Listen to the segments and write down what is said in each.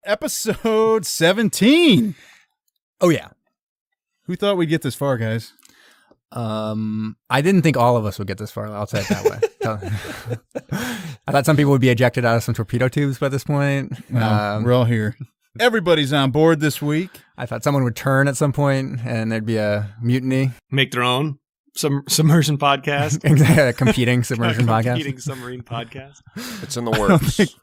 Episode 17. Oh, yeah. Who thought we'd get this far, guys? I didn't think all of us would get this far. I'll say it that way. I thought some people would be ejected out of some torpedo tubes by this point. No, we're all here. Everybody's on board this week. I thought someone would turn at some point and there'd be a mutiny. Make their own submersion podcast. Exactly, a competing submersion podcast. Competing submarine podcast. It's in the works.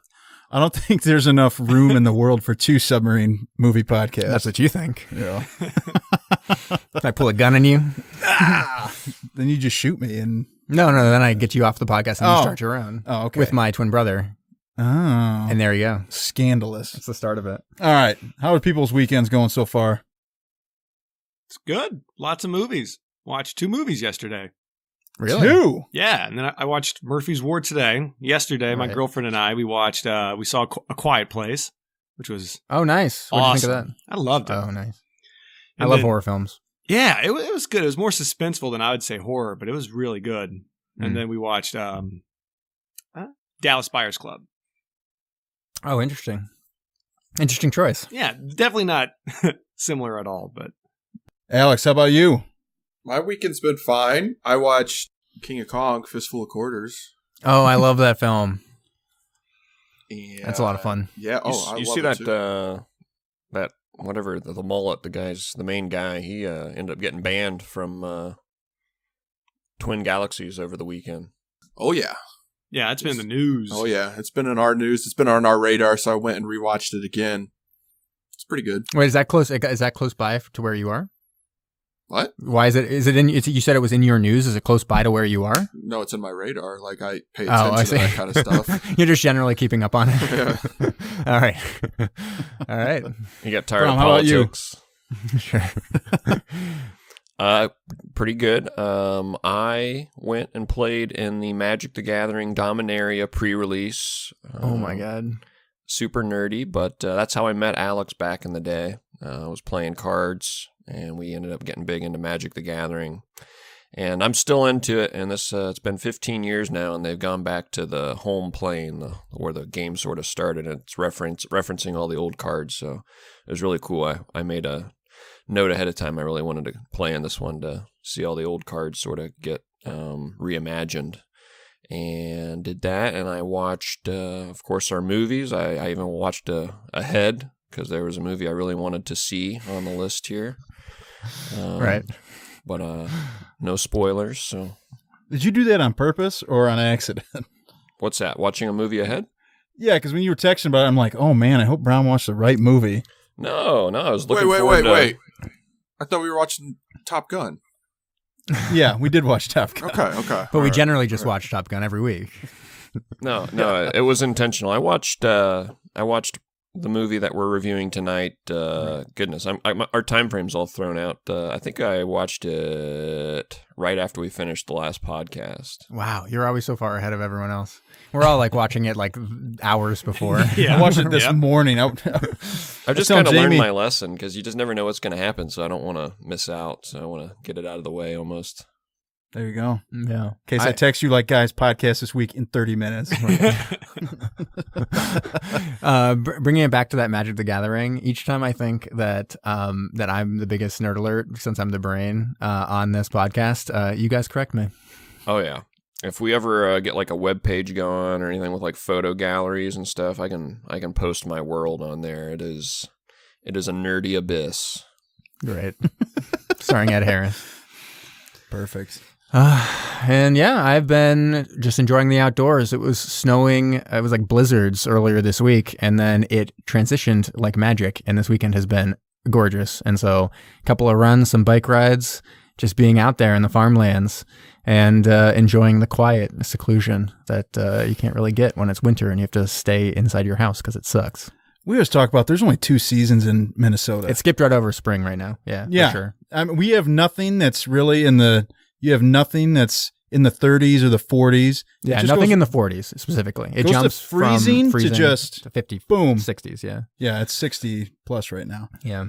I don't think there's enough room in the world for 2 submarine movie podcasts. That's what you think. Yeah. Can I pull a gun on you? Then you just shoot me and... No, then I get you off the podcast and you start your own. Oh, okay. With my twin brother. Oh. And there you go. Scandalous. That's the start of it. All right. How are people's weekends going so far? It's good. Lots of movies. Watched 2 movies yesterday. Really? 2? Yeah, and then I watched Murphy's Ward today. Yesterday, my girlfriend and I, we saw A Quiet Place, which was Oh, nice. What awesome. did you think of that? I loved it. Oh, nice. And I love then- horror films. Yeah, it was good. It was more suspenseful than I would say horror, but it was really good. And then we watched Dallas Buyers Club. Oh, interesting. Interesting choice. Yeah, definitely not similar at all, but Alex, how about you? My weekend's been fine. I watched King of Kong, Fistful of Quarters. Oh, I love that film. And, That's a lot of fun. Yeah. I you love see it that too. that whatever the mullet, the main guy, he ended up getting banned from Twin Galaxies over the weekend. Oh yeah. yeah, it's been in the news. Oh yeah. It's been in our news. It's been on our radar. So I went and rewatched it again. It's pretty good. Wait, is that close? Is that close by to where you are? What? Why is it? Is it in? You said it was in your news. Is it close by to where you are? No, it's in my radar. Like I pay Oh, attention I to see. that kind of stuff. You're just generally keeping up on it. Yeah. All right. All right. He got tired Brom, of how about you? politics. Sure. Pretty good. I went and played in the Magic the Gathering Dominaria pre-release. Oh my God. Super nerdy, but that's how I met Alex back in the day. I was playing cards, and we ended up getting big into Magic the Gathering. And I'm still into it, and this it's been 15 years now, and they've gone back to the home plane, where the game sort of started, and it's referencing all the old cards, so it was really cool. I made a note ahead of time. I really wanted to play in this one to see all the old cards sort of get reimagined. And did that, and I watched, of course, our movies. I even watched ahead, because there was a movie I really wanted to see on the list here. Right. But no spoilers, so... Did you do that on purpose or on accident? What's that, watching a movie ahead? Yeah, because when you were texting about it, I'm like, oh man, I hope Brown watched the right movie. No, I was looking forward to... Wait. I thought we were watching Top Gun. Yeah, we did watch Top Gun. Okay. But we generally just watch Top Gun every week. No, it was intentional. I watched the movie that we're reviewing tonight. Goodness, our time frame's all thrown out. I think I watched it right after we finished the last podcast. Wow, you're always so far ahead of everyone else. We're all like watching it like hours before. I watched it this morning. I've just telling kind of learned Jamie- my lesson, because you just never know what's going to happen, so I don't want to miss out. So I want to get it out of the way almost. There you go. Yeah. In case I text you like, guys, podcast this week in 30 minutes. Bringing it back to that Magic the Gathering, each time I think that that I'm the biggest nerd alert, since I'm the brain on this podcast, you guys correct me. Oh yeah. If we ever get like a web page going or anything with like photo galleries and stuff, I can post my world on there. It is a nerdy abyss. Great. Starring Ed Harris. Perfect. And yeah, I've been just enjoying the outdoors. It was snowing. It was like blizzards earlier this week, and then it transitioned like magic. And this weekend has been gorgeous. And so a couple of runs, some bike rides, just being out there in the farmlands and enjoying the quiet seclusion that you can't really get when it's winter and you have to stay inside your house because it sucks. We always talk about there's only 2 seasons in Minnesota. It skipped right over spring right now. Yeah, yeah. for sure. I mean, we have nothing that's really you have nothing that's in the 30s or the 40s. Yeah, nothing in the 40s specifically. It goes jumps to freezing, from freezing to just 50, boom, 60s. Yeah, yeah, it's 60 plus right now. yeah.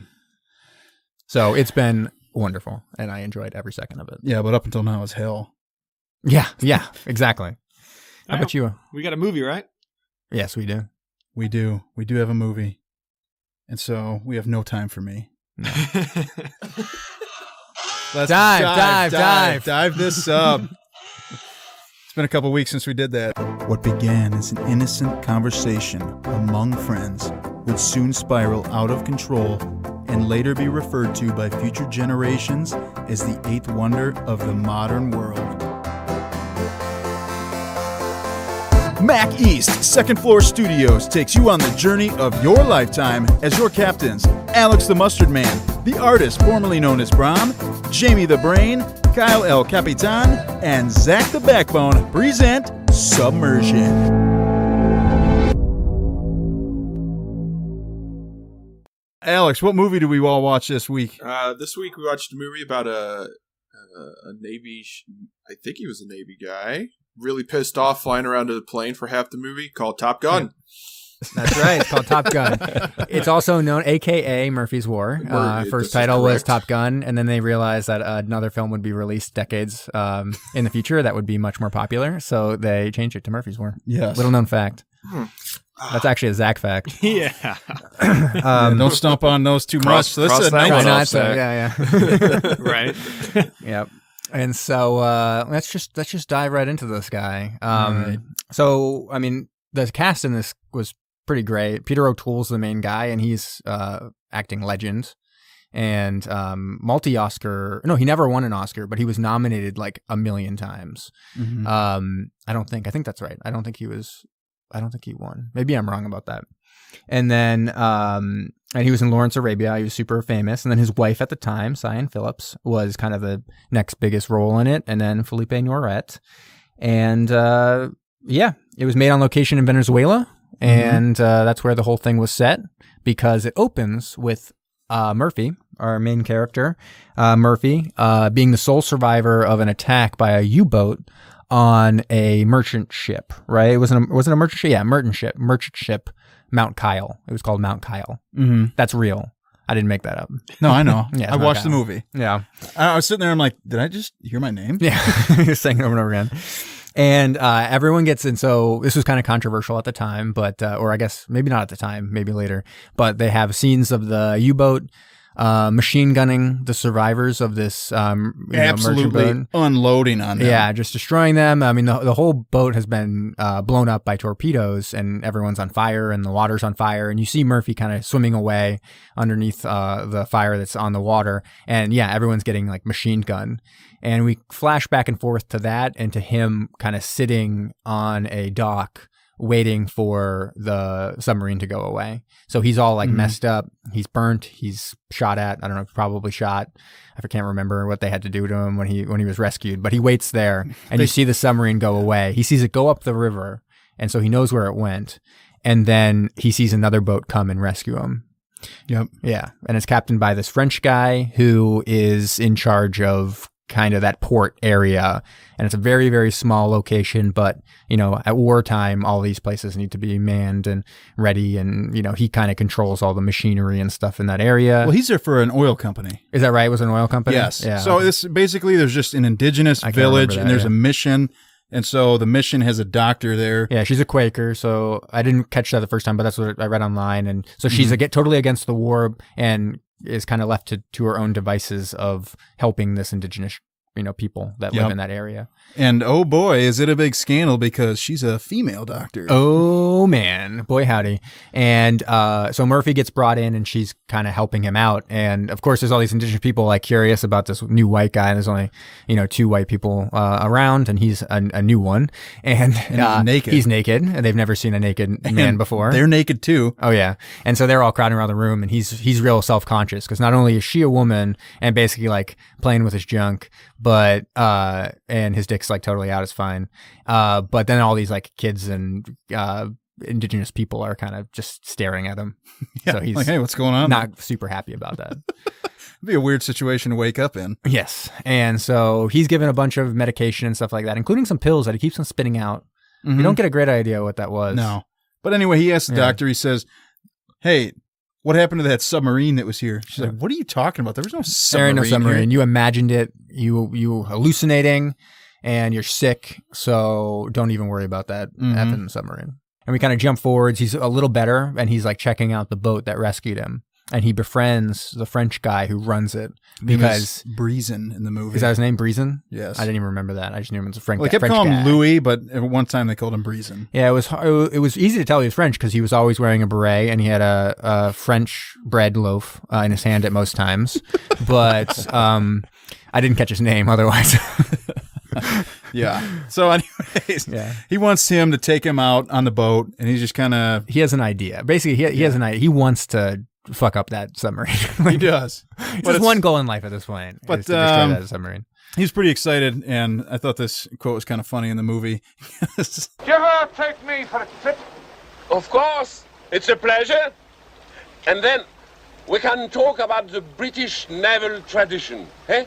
So it's been wonderful, and I enjoyed every second of it. Yeah, but up until now it's hell. Yeah, exactly. How about you? We got a movie, right? Yes, we do. We do have a movie. And so we have no time for me. No. Let's dive this sub. It's been a couple weeks since we did that. What began as an innocent conversation among friends would soon spiral out of control and later be referred to by future generations as the eighth wonder of the modern world. Mac East Second Floor Studios takes you on the journey of your lifetime as your captains, Alex the Mustard Man, the artist formerly known as Brom, Jamie the Brain, Kyle El Capitan, and Zach the Backbone present Submersion. Alex, what movie did we all watch this week? This week we watched a movie about a Navy, I think he was a Navy guy, really pissed off flying around in a plane for half the movie, called Top Gun. That's right. It's called Top Gun. It's also known, a.k.a. Murphy's War. First title was Top Gun, and then they realized that another film would be released decades in the future that would be much more popular, so they changed it to Murphy's War. Yes. Little known fact. That's actually a Zac fact. Yeah. Don't stomp on those too much. So this is a nice one. Yeah. Right. Yep. And so let's just dive right into this guy. Right. So I mean, the cast in this was pretty great. Peter O'Toole's the main guy, and he's acting legend. And multi-Oscar. No, he never won an Oscar, but he was nominated like a million times. Mm-hmm. I think that's right. I don't think he won. Maybe I'm wrong about that. And then, and he was in Lawrence Arabia. He was super famous. And then his wife at the time, Siân Phillips, was kind of the next biggest role in it. And then Philippe Noiret. And it was made on location in Venezuela. And that's where the whole thing was set, because it opens with Murphy, our main character, Murphy, being the sole survivor of an attack by a U-boat on a merchant ship, right? Was it a merchant ship? Yeah, merchant ship, Mount Kyle. It was called Mount Kyle. Mm-hmm. That's real. I didn't make that up. No, I know. Yeah, I watched the movie. Yeah. I was sitting there, I'm like, did I just hear my name? Yeah. Just saying it over and over again. And everyone gets in. So this was kind of controversial at the time, but, or I guess maybe not at the time, maybe later, but they have scenes of the U-boat machine gunning the survivors of this absolutely merchant boat. Unloading on them. Yeah, just destroying them. I mean, the whole boat has been blown up by torpedoes, and everyone's on fire, and the water's on fire, and you see Murphy kind of swimming away underneath the fire that's on the water, and yeah, everyone's getting like machine gunned. And we flash back and forth to that and to him kind of sitting on a dock waiting for the submarine to go away. So he's all like messed up. He's burnt. He's shot at. I don't know, probably shot. I can't remember what they had to do to him when he was rescued. But he waits there, and you see the submarine go away. He sees it go up the river, and so he knows where it went. And then he sees another boat come and rescue him. Yep. Yeah, and it's captained by this French guy who is in charge of kind of that port area, and it's a very, very small location, but you know, at wartime all these places need to be manned and ready, and you know, he kind of controls all the machinery and stuff in that area. Well, he's there for an oil company. Is that right? It was an oil company? Yes. Yeah. So this basically, there's just an indigenous village, and there's a mission, and so the mission has a doctor there. Yeah, she's a Quaker, so I didn't catch that the first time, but that's what I read online, and so she's totally against the war and is kind of left to her own devices of helping this indigenous, people that live in that area. And oh boy, is it a big scandal because she's a female doctor. Oh man, boy howdy. And so Murphy gets brought in, and she's kind of helping him out. And of course, there's all these indigenous people like curious about this new white guy. And there's only, 2 white people around, and he's a new one. And he's naked. He's naked, and they've never seen a naked man before. They're naked too. Oh yeah. And so they're all crowding around the room, and he's real self-conscious because not only is she a woman and basically like playing with his junk, but and his dick's like totally out, is fine. But then all these like kids and indigenous people are kind of just staring at him. Yeah, so he's like, hey, what's going on? Not super happy about that. It'd be a weird situation to wake up in. Yes. And so he's given a bunch of medication and stuff like that, including some pills that he keeps on spitting out. You don't get a great idea what that was. No. But anyway, he asks the doctor, he says, hey, what happened to that submarine that was here? She's like, what are you talking about? There was no submarine. There ain't no submarine. Here. You imagined it. You hallucinating, and you're sick. So don't even worry about that effing submarine. And we kind of jump forwards. He's a little better, and he's like checking out the boat that rescued him. And he befriends the French guy who runs it because Breezin in the movie. Is that his name, Breezin? Yes. I didn't even remember that. I just knew him as a French guy. Well, they kept calling him Louis, but at one time they called him Breezin. Yeah, it was easy to tell he was French because he was always wearing a beret and he had a French bread loaf in his hand at most times. But I didn't catch his name otherwise. Yeah. So anyways, he wants him to take him out on the boat, and he's just kind of... He has an idea. Basically, he has an idea. He wants to fuck up that submarine. He does. Just one goal in life at this point, but is to destroy that submarine. He's pretty excited, and I thought this quote was kind of funny in the movie. Do you ever take me for a trip? Of course. It's a pleasure. And then we can talk about the British naval tradition, eh?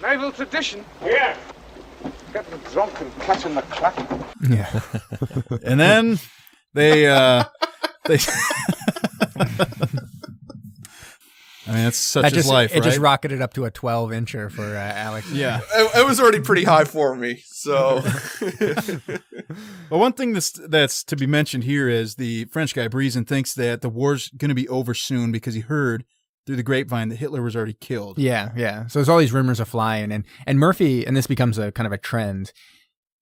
Naval tradition? Yeah. Getting drunk and catching the clap. Yeah. And then they I mean, it's such his life, right? It just rocketed up to a 12-incher for Alex. Yeah. It was already pretty high for me, so... Well, one thing that's to be mentioned here is the French guy, Breezin, thinks that the war's going to be over soon because he heard through the grapevine that Hitler was already killed. Yeah. So there's all these rumors are flying, and Murphy, and this becomes a kind of a trend,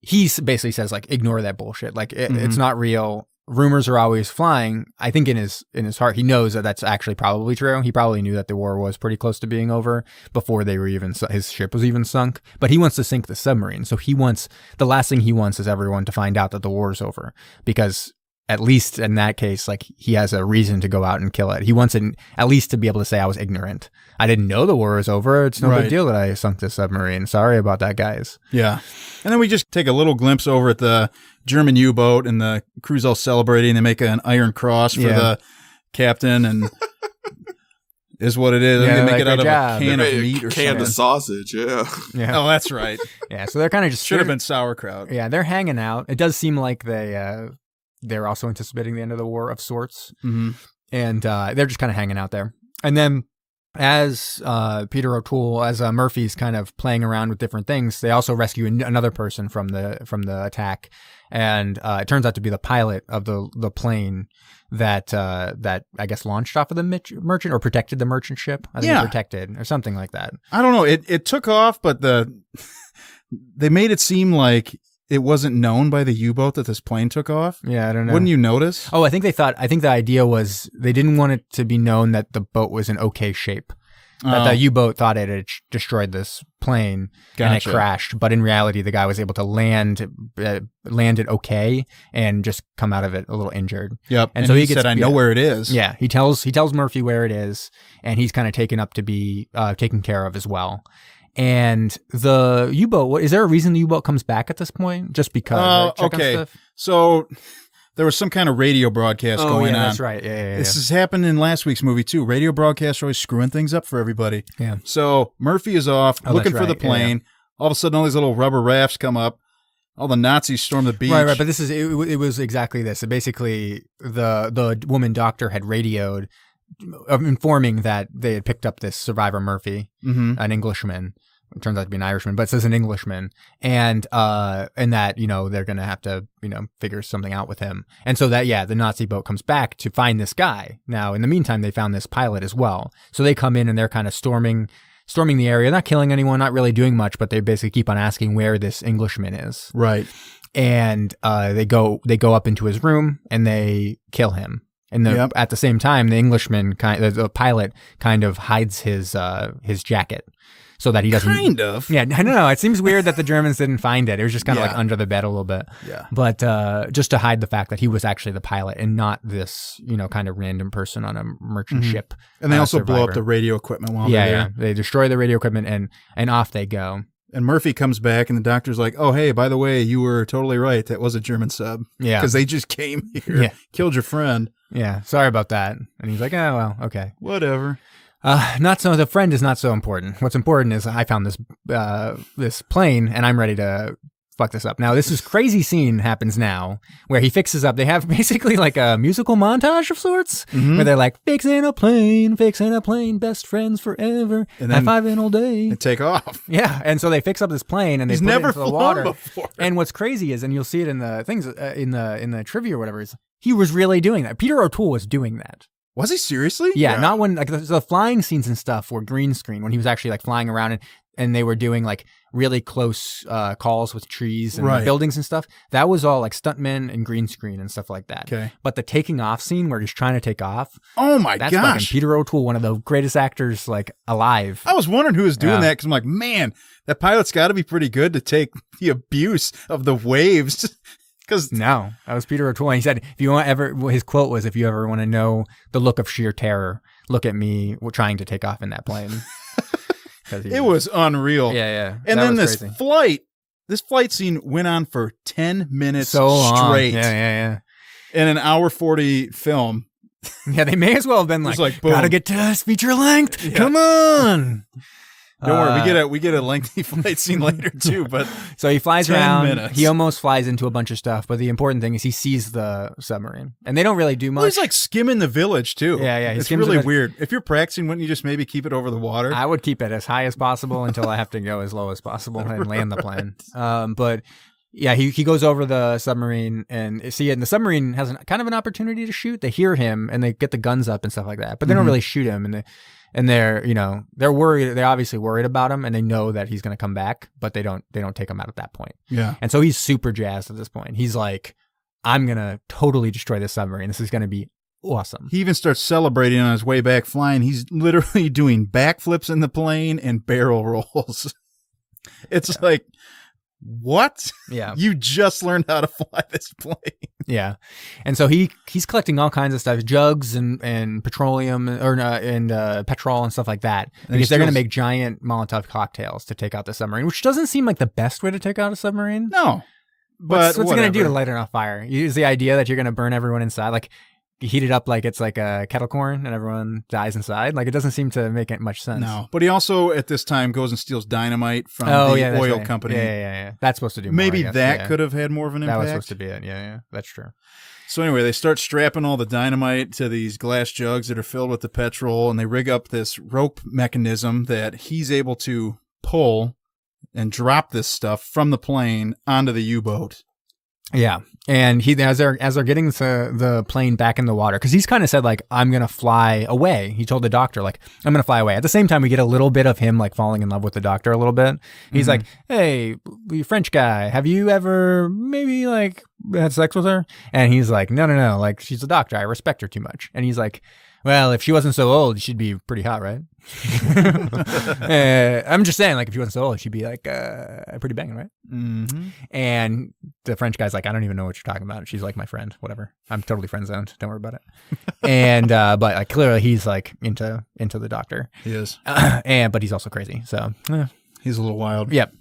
he basically says, like, ignore that bullshit. Like, it's not real. Rumors are always flying. I think in his heart, he knows that that's actually probably true. He probably knew that the war was pretty close to being over before they were his ship was even sunk. But he wants to sink the submarine. So the last thing he wants is everyone to find out that the war's over, because at least in that case, like, he has a reason to go out and kill it. He wants it at least to be able to say, I was ignorant. I didn't know the war was over. It's no big deal that I sunk this submarine. Sorry about that, guys. Yeah. And then we just take a little glimpse over at the German U-boat, and the crew's all celebrating. They make an iron cross for the captain, and is what it is. Yeah, they make it out of job. a can of meat or can something. of sausage, yeah. Oh, that's right. Yeah, so they're kind of just... Should have been sauerkraut. Yeah, they're hanging out. It does seem like they're also anticipating the end of the war of sorts. Mm-hmm. And they're just kind of hanging out there. And then as Peter O'Toole, as Murphy's kind of playing around with different things, they also rescue another person from the attack. And it turns out to be the pilot of the plane that I guess launched off of the merchant, or protected the merchant ship. I think protected or something like that. I don't know. It took off, but they made it seem like it wasn't known by the U-boat that this plane took off. Yeah, I don't know. Wouldn't you notice? Oh, I think the idea was they didn't want it to be known that the boat was in okay shape. That the U-boat thought it had destroyed this plane and it crashed. But in reality, the guy was able to land it okay and just come out of it a little injured. Yep. And so he gets, said, I know where it is. Yeah. He tells Murphy where it is, and he's kind of taken up to be taken care of as well. And the U-boat, is there a reason the U-boat comes back at this point? Just because? Okay. So there was some kind of radio broadcast going on. That's right. Yeah. This has happened in last week's movie too. Radio broadcasts are always screwing things up for everybody. Yeah. So Murphy is off looking for the plane. Yeah. All of a sudden, all these little rubber rafts come up. All the Nazis storm the beach. Right. But it was exactly this. So basically, the woman doctor had radioed, informing that they had picked up this survivor Murphy, an Englishman. It turns out to be an Irishman, but it says an Englishman, and that, they're going to have to, figure something out with him. And so that, the Nazi boat comes back to find this guy. Now, in the meantime, they found this pilot as well. So they come in and they're kind of storming the area, not killing anyone, not really doing much, but they basically keep on asking where this Englishman is. Right. And they go up into his room and they kill him. And at the same time, the Englishman, the pilot, kind of hides his jacket. So that he doesn't... Kind of. Yeah, I don't know. It seems weird that the Germans didn't find it. It was just kind of like under the bed a little bit. Yeah. But just to hide the fact that he was actually the pilot and not this, kind of random person on a merchant ship. And they also blow up the radio equipment while they're there. Yeah, they destroy the radio equipment and off they go. And Murphy comes back and the doctor's like, oh, hey, by the way, you were totally right. That was a German sub. Yeah. Because they just came here, killed your friend. Yeah, sorry about that. And he's like, oh, well, okay. Whatever. The friend is not so important. What's important is I found this plane and I'm ready to fuck this up. Now, this is crazy scene happens now where he fixes up. They have basically like a musical montage of sorts where they're like, fixing a plane, best friends forever, and then high-fiving all day. And take off. Yeah, and so they fix up this plane and they put never it into the water. before. And what's crazy is, and you'll see it in the things in the trivia or whatever, is he was really doing that. Peter O'Toole was doing that. Was he seriously? Yeah, not when like the flying scenes and stuff were green screen when he was actually like flying around and they were doing like really close calls with trees and buildings and stuff. That was all like stuntmen and green screen and stuff like that. Okay. But the taking off scene where he's trying to take off. Oh my that's gosh. Fucking Peter O'Toole, one of the greatest actors like alive. I was wondering who was doing that because I'm like, man, that pilot's got to be pretty good to take the abuse of the waves. No, that was Peter O'Toole. And he said, if you want his quote was, if you ever want to know the look of sheer terror, look at me trying to take off in that plane. It was unreal. Yeah. And then this crazy. flight scene went on for 10 minutes so long. straight. Yeah. In an hour 40 film. Yeah, they may as well have been like boom. Gotta get to us, feature length. Yeah. Come on. Don't worry, we get a lengthy flight scene later too. But so he flies around. Minutes. He almost flies into a bunch of stuff. But the important thing is he sees the submarine, and they don't really do much. Well, he's like skimming the village too. Yeah. It's really weird. If you're practicing, wouldn't you just maybe keep it over the water? I would keep it as high as possible until I have to go as low as possible and land the plane. But yeah, he goes over the submarine and see it. And the submarine has kind of an opportunity to shoot. They hear him and they get the guns up and stuff like that. But they don't really shoot him. And they're worried. They're obviously worried about him, and they know that he's going to come back, but they don't take him out at that point. Yeah. And so he's super jazzed at this point. He's like, I'm going to totally destroy this submarine. This is going to be awesome. He even starts celebrating on his way back flying. He's literally doing backflips in the plane and barrel rolls. It's like, what? Yeah. You just learned how to fly this plane. Yeah. And so he's collecting all kinds of stuff, jugs and petroleum and petrol and stuff like that. Because they're going to make giant Molotov cocktails to take out the submarine, which doesn't seem like the best way to take out a submarine. No. But what's it going to do to light it on fire? Is the idea that you're going to burn everyone inside? Like, heat it up like it's like a kettle corn and everyone dies inside. Like, it doesn't seem to make much sense. No, but he also at this time goes and steals dynamite from the oil company. Yeah. That's supposed to do more, maybe that could have had more of an impact. That was supposed to be it. Yeah. That's true. So anyway, they start strapping all the dynamite to these glass jugs that are filled with the petrol, and they rig up this rope mechanism that he's able to pull and drop this stuff from the plane onto the U-boat. Yeah. And as they're getting the plane back in the water, because he's kind of said, like, I'm going to fly away. He told the doctor, like, I'm going to fly away. At the same time, we get a little bit of him, like, falling in love with the doctor a little bit. He's like, hey, French guy, have you ever maybe, like, had sex with her? And he's like, no. Like, she's a doctor. I respect her too much. And he's like, well, if she wasn't so old, she'd be pretty hot, right? I'm just saying, like, if she wasn't so old, she'd be like pretty banging, right? Mm-hmm. And the French guy's like, I don't even know what you're talking about. She's like my friend, whatever. I'm totally friend zoned. Don't worry about it. And but like clearly he's like into the doctor. He is, but he's also crazy. So he's a little wild. Yep.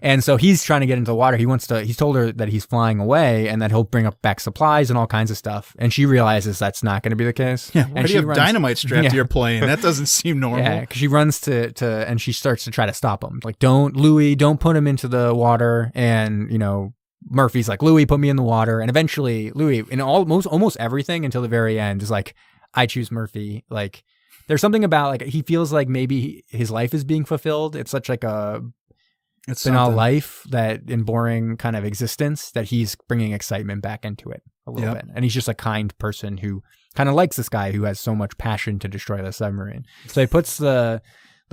And so he's trying to get into the water. He's told her that he's flying away and that he'll bring up back supplies and all kinds of stuff. And she realizes that's not going to be the case. Yeah. Why do you have dynamite strapped to your plane? That doesn't seem normal. Yeah. Because she runs to and she starts to try to stop him. Like, don't put him into the water. And, Murphy's like, Louis, put me in the water. And eventually Louis, in almost everything until the very end, is like, I choose Murphy. Like, there's something about, like, he feels like maybe his life is being fulfilled. It's such like it's banal life in boring kind of existence that he's bringing excitement back into it a little bit. And he's just a kind person who kind of likes this guy who has so much passion to destroy the submarine. So he puts the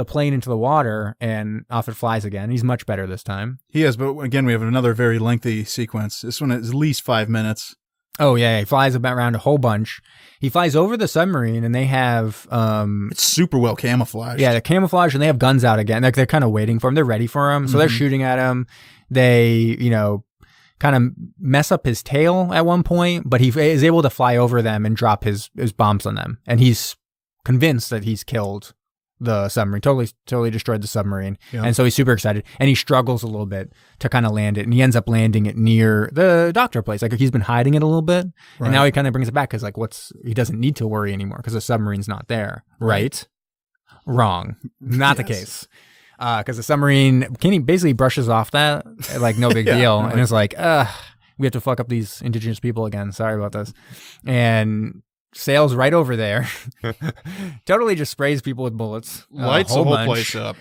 plane into the water and off it flies again. He's much better this time. He is, but again, we have another very lengthy sequence. This one is at least 5 minutes. Oh, yeah. He flies around a whole bunch. He flies over the submarine and they have... it's super well camouflaged. Yeah, they're camouflaged and they have guns out again. They're kind of waiting for him. They're ready for him. So they're shooting at him. They, kind of mess up his tail at one point, but he is able to fly over them and drop his bombs on them. And he's convinced that he's killed the submarine, totally destroyed the submarine. Yeah. And so he's super excited and he struggles a little bit to kind of land it. And he ends up landing it near the doctor place. Like, he's been hiding it a little bit. Right. And now he kind of brings it back because, like, he doesn't need to worry anymore because the submarine's not there. Right? Wrong. Not the case. Because the submarine basically brushes off that like no big deal, and it's like, we have to fuck up these indigenous people again. Sorry about this, and sails right over there. Totally just sprays people with bullets. Lights the whole place up.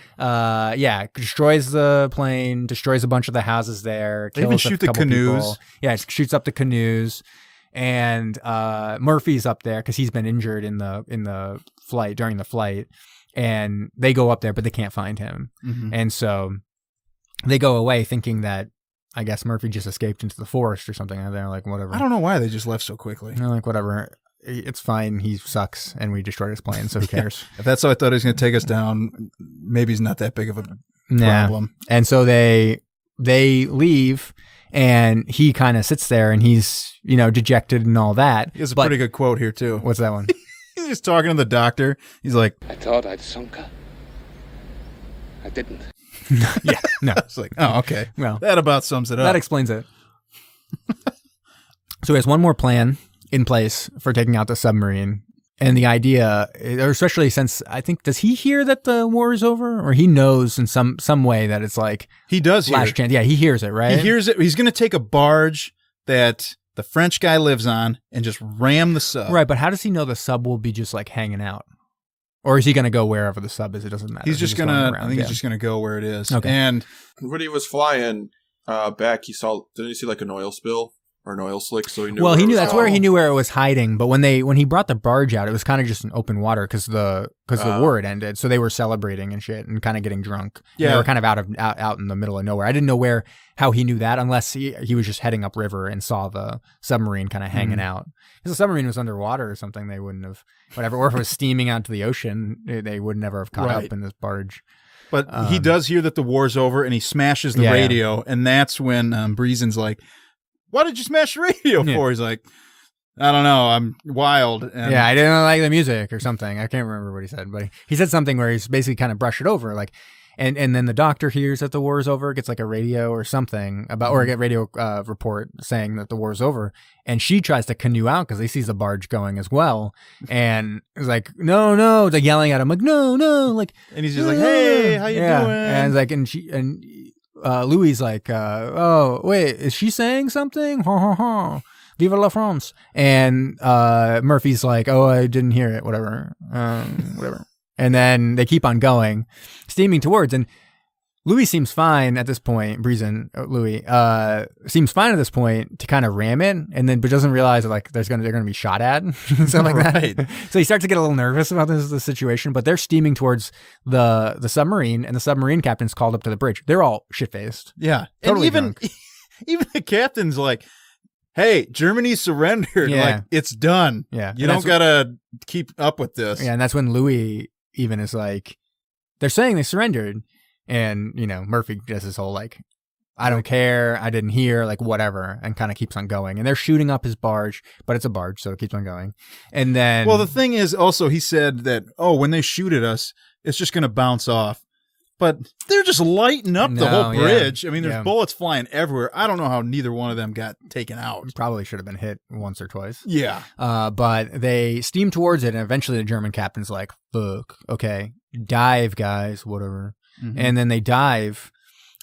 Destroys the plane, destroys a bunch of the houses there. They even shoot the canoes. People. Yeah, it shoots up the canoes. And Murphy's up there because he's been injured in the flight, during the flight. And they go up there, but they can't find him. Mm-hmm. And so they go away thinking that, I guess, Murphy just escaped into the forest or something. And they're like, whatever. I don't know why they just left so quickly. They're like, whatever. It's fine. He sucks, and we destroyed his plane, so who cares? If that's how I thought he was going to take us down, maybe he's not that big of a problem. And so they leave, and he kind of sits there, and he's, dejected and all that. He has a pretty good quote here, too. What's that one? He's just talking to the doctor. He's like, I thought I'd sunk her. I didn't. Yeah, no. It's like, oh, okay. Well, that about sums it up. That explains it. So he has one more plan in place for taking out the submarine. And the idea, or especially since, I think, does he hear that the war is over? Or he knows in some way that it's like... He does hear last chance. Yeah, he hears it, right? He hears it. He's going to take a barge that the French guy lives on and just ram the sub. Right, but how does he know the sub will be just like hanging out? Or is he going to go wherever the sub is? It doesn't matter. He's just going to, I think he's just going to go where it is. Okay. And when he was flying back, didn't he see like an oil spill? Or an oil slick, so he knew. Well, he knew that's where he knew where it was hiding. But when he brought the barge out, it was kind of just in open water because the war had ended. So they were celebrating and shit and kind of getting drunk. Yeah, they were kind of out in the middle of nowhere. I didn't know how he knew that unless he was just heading upriver and saw the submarine kind of hanging out. If the submarine was underwater or something, they wouldn't have whatever. Or if it was steaming out to the ocean, they would never have caught up in this barge. But he does hear that the war's over, and he smashes the radio, and that's when Breezen's like, "Why did you smash the radio for?" He's like, "I don't know. I'm wild." And I didn't like the music or something. I can't remember what he said, but he said something where he's basically kind of brushed it over, like, and then the doctor hears that the war is over, gets like a radio or something or a radio report saying that the war is over, and she tries to canoe out because he sees the barge going as well, and it's like, no, it's like yelling at him, like, no, like, and he's just like, "Hey, how you doing?" And it's like, and Louis like, oh, wait, is she saying something? Ha, ha, ha. Viva la France. And Murphy's like, oh, I didn't hear it, whatever. And then they keep on going, steaming towards, and Louis seems fine at this point. Louis seems fine at this point to kind of ram it, and then but doesn't realize that like they're gonna be shot at, something like that. So he starts to get a little nervous about the situation. But they're steaming towards the submarine, and the submarine captain's called up to the bridge. They're all shit faced. Yeah, totally and even the captain's like, "Hey, Germany surrendered. Yeah. Like it's done. Yeah, you don't gotta keep up with this." Yeah, and that's when Louis even is like, "They're saying they surrendered." And, Murphy does his whole, like, I don't care, I didn't hear, like, whatever, and kind of keeps on going. And they're shooting up his barge, but it's a barge, so it keeps on going. And then... Well, the thing is, also, he said that, when they shoot at us, it's just going to bounce off. But they're just lighting up the whole bridge. Yeah. I mean, there's bullets flying everywhere. I don't know how neither one of them got taken out. Probably should have been hit once or twice. Yeah. But they steam towards it, and eventually the German captain's like, fuck, okay, dive, guys, whatever. Mm-hmm. And then they dive,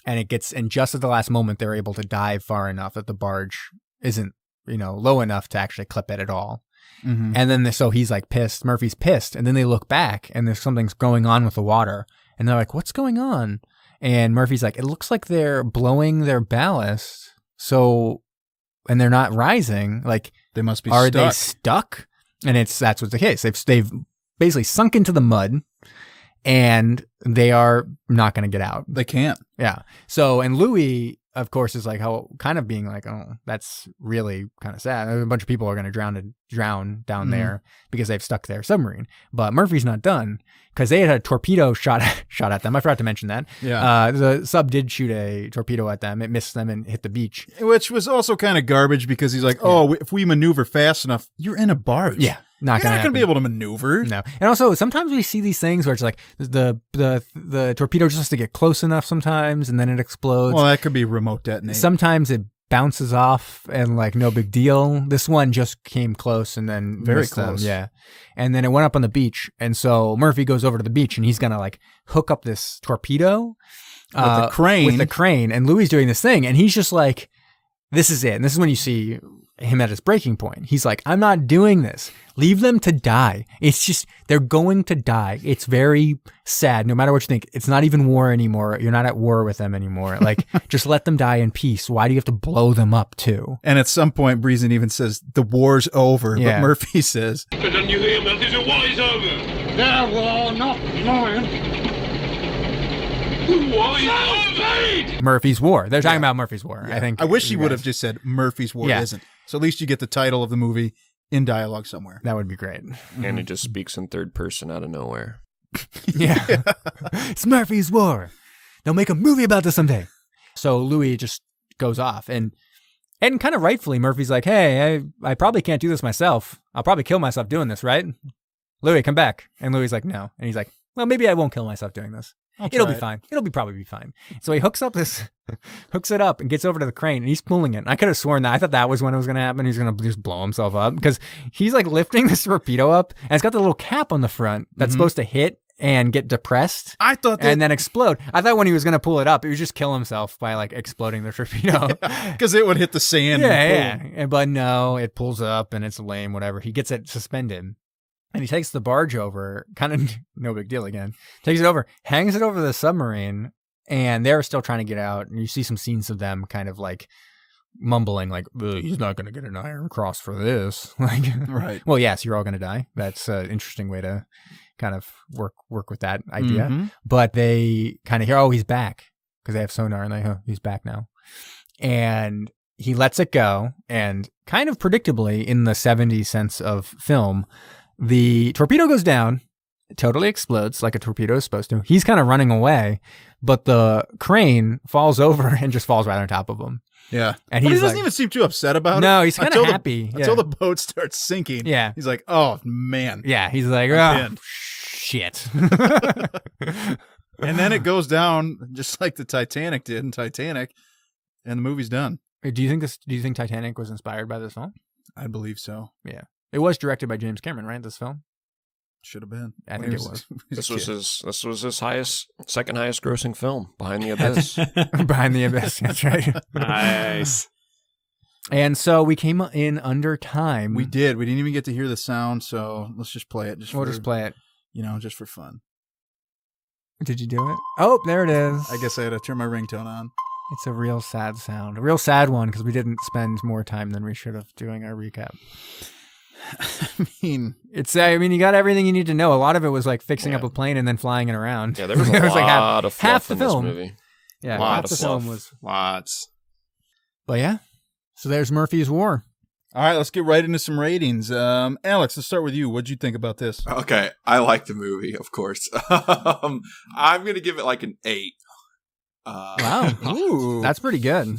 and just at the last moment, they're able to dive far enough that the barge isn't, low enough to actually clip it at all. Mm-hmm. And then, so he's like pissed. Murphy's pissed. And then they look back, and there's something's going on with the water. And they're like, what's going on? And Murphy's like, it looks like they're blowing their ballast. So, and they're not rising. Like, they must be stuck. Are they stuck? And that's what's the case. They've basically sunk into the mud. And they are not going to get out. They can't. Yeah. So, and Louis, of course, is like, kind of being like, oh, that's really kind of sad. A bunch of people are going to drown down there because they've stuck their submarine. But Murphy's not done because they had a torpedo shot at them. I forgot to mention that. Yeah. The sub did shoot a torpedo at them. It missed them and hit the beach. Which was also kind of garbage because he's like, if we maneuver fast enough, you're in a barge. Yeah. You're not going to be able to maneuver. No. And also, sometimes we see these things where it's like the torpedo just has to get close enough sometimes and then it explodes. Well, that could be remote detonate. Sometimes it bounces off and like no big deal. This one just came close and then Very missed them. close. Yeah. And then it went up on the beach. And so Murphy goes over to the beach and he's going to like hook up this torpedo With the crane. With the crane. And Louis doing this thing. And he's just like, this is it. And this is when you see him at his breaking point. He's like, I'm not doing this. Leave them to die. It's just, they're going to die. It's very sad. No matter what you think, it's not even war anymore. You're not at war with them anymore. Like, just let them die in peace. Why do you have to blow them up too? And at some point, Breezen even says, the war's over. Yeah. But Murphy says, But then you hear that the war is over. There will not mine. The war is over. Murphy's War. They're talking about Murphy's War. Yeah. I think. I wish he you would guys- have just said Murphy's War Yeah. isn't. So at least you get the title of the movie in dialogue somewhere. That would be great. And he just speaks in third person out of nowhere. Yeah. It's Murphy's War. They'll make a movie about this someday. So Louis just goes off and kind of rightfully Murphy's like, hey, I probably can't do this myself. I'll probably kill myself doing this, right? Louis, come back. And Louis is like, no. And he's like, well, maybe I won't kill myself doing this. It'll be fine. Probably be fine. So he hooks it up and gets over to the crane and he's pulling it. And I could have sworn that I thought that was when it was going to happen. He's going to just blow himself up because he's like lifting this torpedo up and it's got the little cap on the front that's supposed to hit and get depressed. I thought that. And then explode. I thought when he was going to pull it up, he would just kill himself by like exploding the torpedo. Because it would hit the sand. Yeah. But no, it pulls up and it's lame, whatever. He gets it suspended. And he takes the barge over, kind of no big deal again. Takes it over, hangs it over the submarine, and they're still trying to get out. And you see some scenes of them kind of like mumbling, like, he's not going to get an Iron Cross for this. Like, Right. Well, yes, you're all going to die. That's an interesting way to kind of work with that idea. Mhm. But they kind of hear, oh, he's back, because they have sonar, and he's back now. And he lets it go, and kind of predictably, in the 70s sense of film, the torpedo goes down, it totally explodes like a torpedo is supposed to. He's kind of running away, but the crane falls over and just falls right on top of him. Yeah. And But he he's doesn't like- even seem too upset about it. No, he's kind Until of the- happy. Until the boat starts sinking. Yeah. He's like, oh, man. Yeah, he's like, I'm oh, in." shit. And then it goes down just like the Titanic did in Titanic, and the movie's done. Do you think Titanic was inspired by this film? I believe so. Yeah. It was directed by James Cameron, right? This film? Should have been. I think it was. This was his second highest grossing film, Behind the Abyss. Behind the Abyss. That's right. Nice. And so we came in under time. We did. We didn't even get to hear the sound, so let's just play it. We'll just play it. Just for fun. Did you do it? Oh, there it is. I guess I had to turn my ringtone on. It's a real sad sound. A real sad one because we didn't spend more time than we should have doing our recap. I mean, you got everything you need to know. A lot of it was like fixing up a plane and then flying it around. Yeah, there was a It was like lot of half fluff the in this film. movie. Yeah, Lot half of the film fluff. was. Lots. But yeah, so there's Murphy's War. all right, let's get right into some ratings. Alex, let's start with you. What'd you think about this? Okay, I like the movie, of course. I'm gonna give it like an 8. Wow, Ooh. that's pretty good.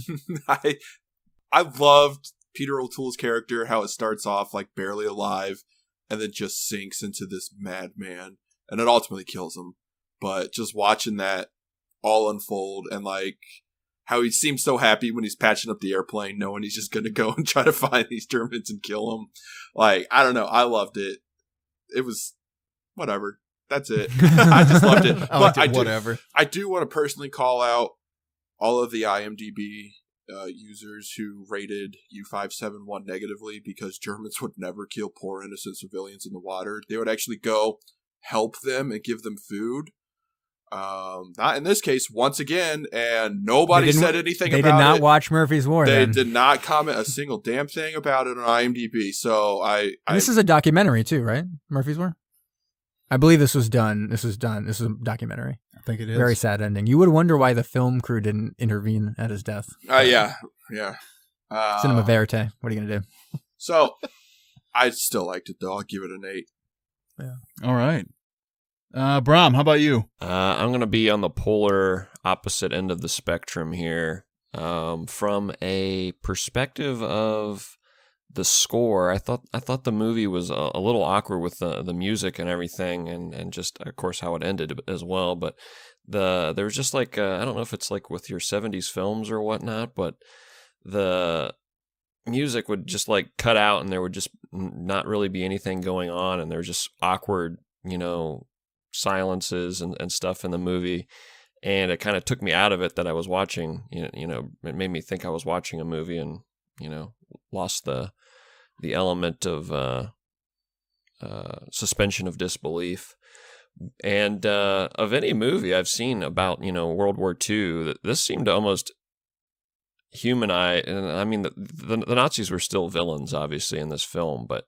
I loved Peter O'Toole's character, how it starts off like barely alive and then just sinks into this madman and it ultimately kills him. But just watching that all unfold and like how he seems so happy when he's patching up the airplane, knowing he's just going to go and try to find these Germans and kill them. Like, I don't know. I loved it. It was whatever. That's it. I just loved it. I liked But it, whatever. I do want to personally call out all of the IMDb users who rated U-571 negatively because Germans would never kill poor innocent civilians in the water. They would actually go help them and give them food. Not in this case, once again, and nobody said anything about it. They did not watch Murphy's War. They then. did not comment a single damn thing about it on IMDb. So This is a documentary too, right? Murphy's War. I believe this was done. This is a documentary. I think it is. Very sad ending. You would wonder why the film crew didn't intervene at his death. yeah. Cinema verite. What are you gonna do? So I still liked it though. I'll give it an 8. Yeah. All right. Brom, how about you? I'm going to be on the polar opposite end of the spectrum here. From a perspective of the score, I thought the movie was a little awkward with the music and everything, and just of course how it ended as well. But there was just like I don't know if it's like with your 70s films or whatnot, but the music would just like cut out and there would just not really be anything going on, and there was just awkward, silences and stuff in the movie. And it kind of took me out of it that I was watching, it made me think I was watching a movie and, lost the element of suspension of disbelief. And of any movie I've seen about, World War II, this seemed to almost humanize. And I mean, the Nazis were still villains, obviously, in this film, but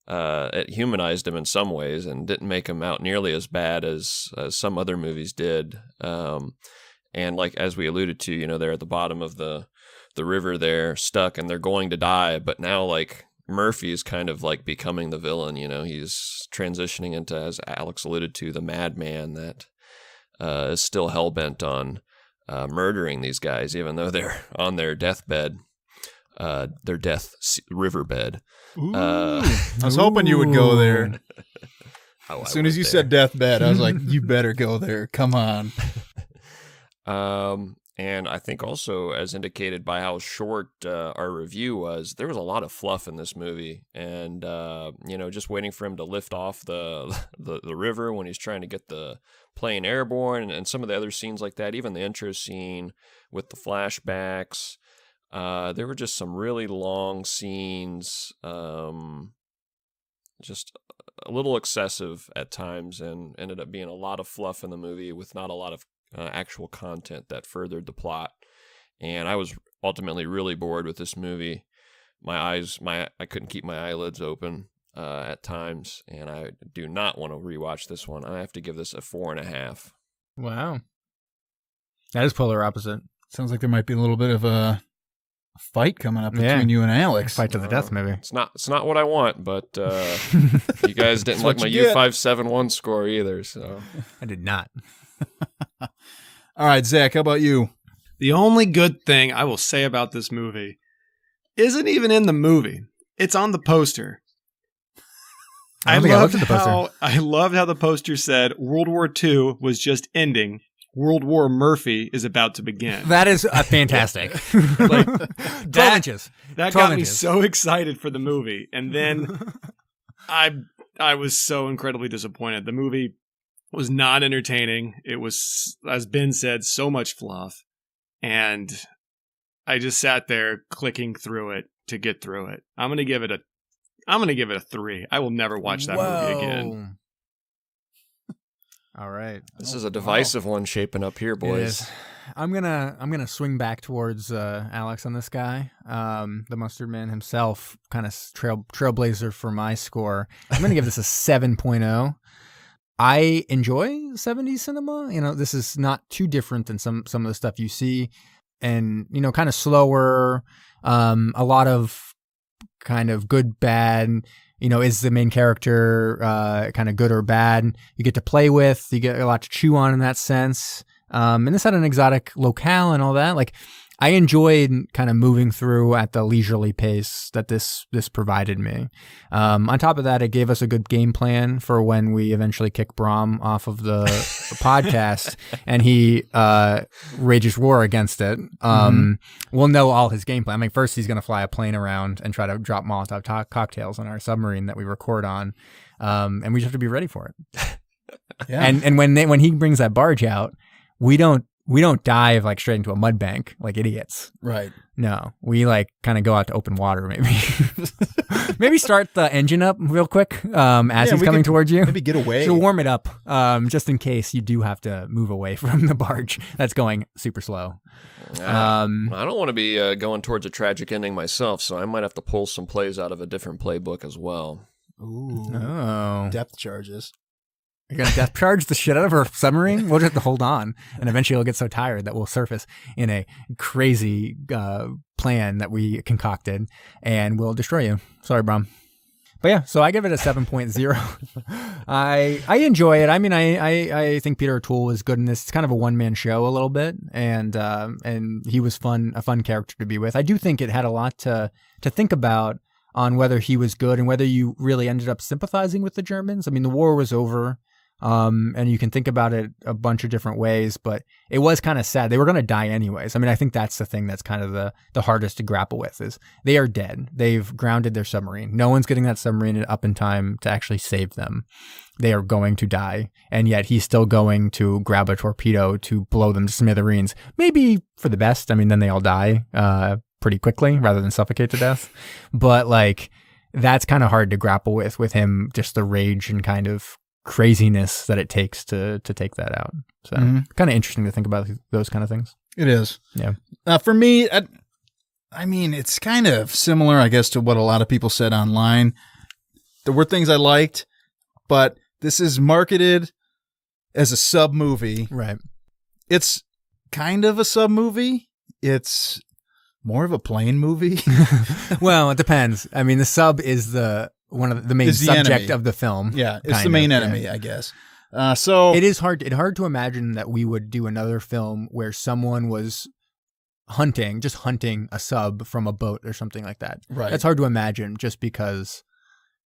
it humanized them in some ways and didn't make them out nearly as bad as some other movies did. And like, as we alluded to, they're at the bottom of the river there, stuck, and they're going to die. But now, like, Murphy is kind of like becoming the villain. He's transitioning into, as Alex alluded to, the madman that is still hell-bent on murdering these guys, even though they're on their deathbed, their death riverbed. I was hoping you would go there. As soon as you said deathbed, I was like, you better go there. Come on. And I think also, as indicated by how short our review was, there was a lot of fluff in this movie. And, just waiting for him to lift off the river when he's trying to get the plane airborne, and some of the other scenes like that, even the intro scene with the flashbacks. There were just some really long scenes, just a little excessive at times, and ended up being a lot of fluff in the movie with not a lot of actual content that furthered the plot. And I was ultimately really bored with this movie. I couldn't keep my eyelids open at times, and I do not want to rewatch this one. I have to give this a 4.5. Wow. That is polar opposite. Sounds like there might be a little bit of a fight coming up between you and Alex. Fight to the death, maybe. It's not what I want, but you guys didn't like my U571 score either, so I did not. All right, Zach, how about you? The only good thing I will say about this movie isn't even in the movie. It's on the poster. I loved how the poster said World War II was just ending. World War Murphy is about to begin. That is fantastic. 12 inches. That got me so excited for the movie. And then I was so incredibly disappointed. The movie was not entertaining. It was, as Ben said, so much fluff. And I just sat there clicking through it to get through it. I'm going to give it a 3. I will never watch that movie again. All right. This is a divisive one shaping up here, boys. I'm gonna swing back towards Alex on this guy, the Mustard Man himself, kind of trailblazer for my score. I'm gonna give this a 7.0. I enjoy 70s cinema. This is not too different than some of the stuff you see, and kind of slower. A lot of kind of good, bad. Is the main character kind of good or bad? You get to play with, you get a lot to chew on in that sense. And this had an exotic locale and all that. Like, I enjoyed kind of moving through at the leisurely pace that this provided me. On top of that, it gave us a good game plan for when we eventually kick Brom off of the podcast and he rages war against it. We'll know all his game plan. I mean, first he's going to fly a plane around and try to drop Molotov cocktails on our submarine that we record on, and we just have to be ready for it. Yeah. And when he brings that barge out, we don't dive like straight into a mud bank like idiots. Right. No, we like kind of go out to open water maybe. Maybe start the engine up real quick as he's coming towards you. Maybe get away. To warm it up just in case you do have to move away from the barge that's going super slow. I don't want to be going towards a tragic ending myself, so I might have to pull some plays out of a different playbook as well. Ooh. Oh. Depth charges. You're going to depth charge the shit out of our submarine? We'll just have to hold on. And eventually we'll get so tired that we'll surface in a crazy plan that we concocted and we'll destroy you. Sorry, Brom. But yeah, so I give it a 7.0. I enjoy it. I mean, I think Peter O'Toole was good in this. It's kind of a one-man show a little bit. And he was a fun character to be with. I do think it had a lot to think about on whether he was good and whether you really ended up sympathizing with the Germans. I mean, the war was over. And you can think about it a bunch of different ways, but it was kind of sad. They were going to die anyways. I mean, I think that's the thing that's kind of the hardest to grapple with is they are dead. They've grounded their submarine. No one's getting that submarine up in time to actually save them. They are going to die. And yet he's still going to grab a torpedo to blow them to smithereens. Maybe for the best. I mean, then they all die pretty quickly rather than suffocate to death. But like, that's kind of hard to grapple with him, just the rage and kind of craziness that it takes to take that out. So kind of interesting to think about those kind of things. It is. Yeah. For me, I mean, it's kind of similar, I guess, to what a lot of people said online. There were things I liked, but this is marketed as a sub movie. Right. It's kind of a sub movie. It's more of a plane movie. Well, it depends. I mean, the sub is one of the main subject enemy of the film. Yeah, it's the main enemy, I guess. So it is hard to imagine that we would do another film where someone was just hunting a sub from a boat or something like that. Right. That's hard to imagine just because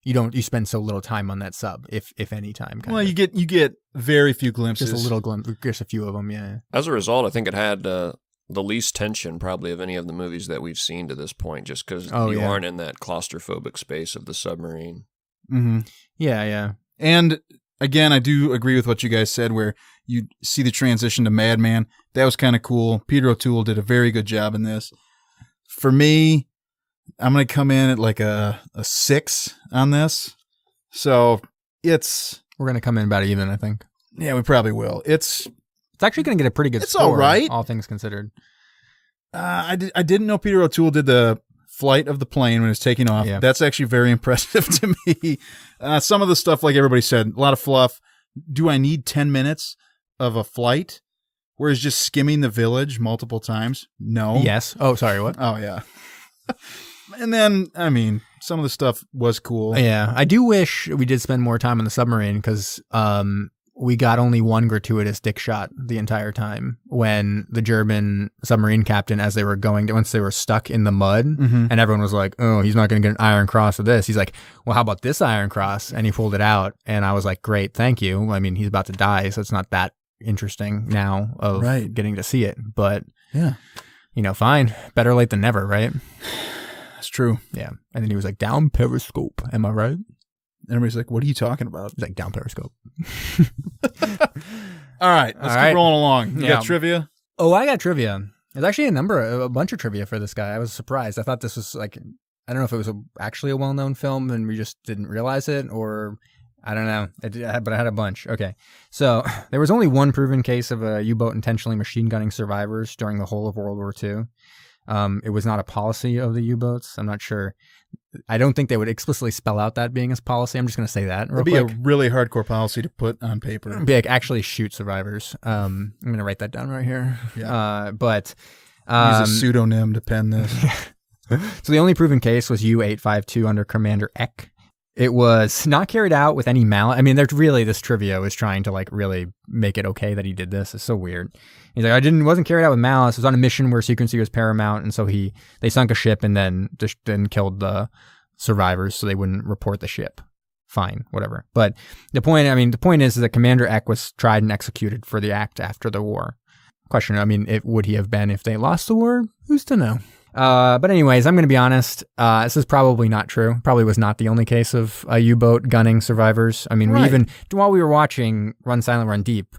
you spend so little time on that sub, if any time. Well, you get very few glimpses. Just a little glimpse, just a few of them, yeah. As a result, I think it had the least tension probably of any of the movies that we've seen to this point, just because aren't in that claustrophobic space of the submarine. Mm-hmm. Yeah. And again, I do agree with what you guys said, where you see the transition to Madman. That was kind of cool. Peter O'Toole did a very good job in this. For me, I'm going to come in at like a 6 on this. So we're going to come in about even, I think. Yeah, we probably will. It's actually going to get a pretty good score. It's all right. All things considered. I didn't know Peter O'Toole did the flight of the plane when it was taking off. Yeah. That's actually very impressive to me. Some of the stuff, like everybody said, a lot of fluff. Do I need 10 minutes of a flight? Whereas just skimming the village multiple times? No. Yes. Oh, sorry, what? Oh, yeah. And then, I mean, some of the stuff was cool. Yeah. I do wish we did spend more time on the submarine because we got only one gratuitous dick shot the entire time when the German submarine captain, as they were once they were stuck in the mud, and everyone was like, oh, he's not going to get an Iron Cross with this. He's like, well, how about this Iron Cross? And he pulled it out. And I was like, great, thank you. I mean, he's about to die, so it's not that interesting now of getting to see it. But, yeah, fine. Better late than never, right? That's true. Yeah. And then he was like, down periscope. Am I right? Everybody's like, what are you talking about? He's like, down periscope. All right. Let's keep rolling along. You got trivia? Oh, I got trivia. There's actually a bunch of trivia for this guy. I was surprised. I thought this was like, I don't know if it was actually a well-known film and we just didn't realize it, or I don't know. But I had a bunch. Okay. So there was only one proven case of a U-boat intentionally machine gunning survivors during the whole of World War II. It was not a policy of the U-boats. I'm not sure. I don't think they would explicitly spell out that being his policy. I'm just going to say that real quick. It'd be a really hardcore policy to put on paper. Be like, actually shoot survivors. I'm going to write that down right here. Yeah. But use a pseudonym to pen this. So the only proven case was U-852 under Commander Eck. It was not carried out with any malice. I mean, there's really, this trivia was trying to like really make it okay that he did this. It's so weird. He's like, wasn't carried out with malice. It was on a mission where secrecy was paramount, and so they sunk a ship and then killed the survivors so they wouldn't report the ship. Fine, whatever. But the point is that Commander Eck was tried and executed for the act after the war. Question, would he have been if they lost the war? Who's to know? But anyways, I'm going to be honest. This is probably not true. Probably was not the only case of a U-boat gunning survivors. I mean, while we were watching Run Silent, Run Deep,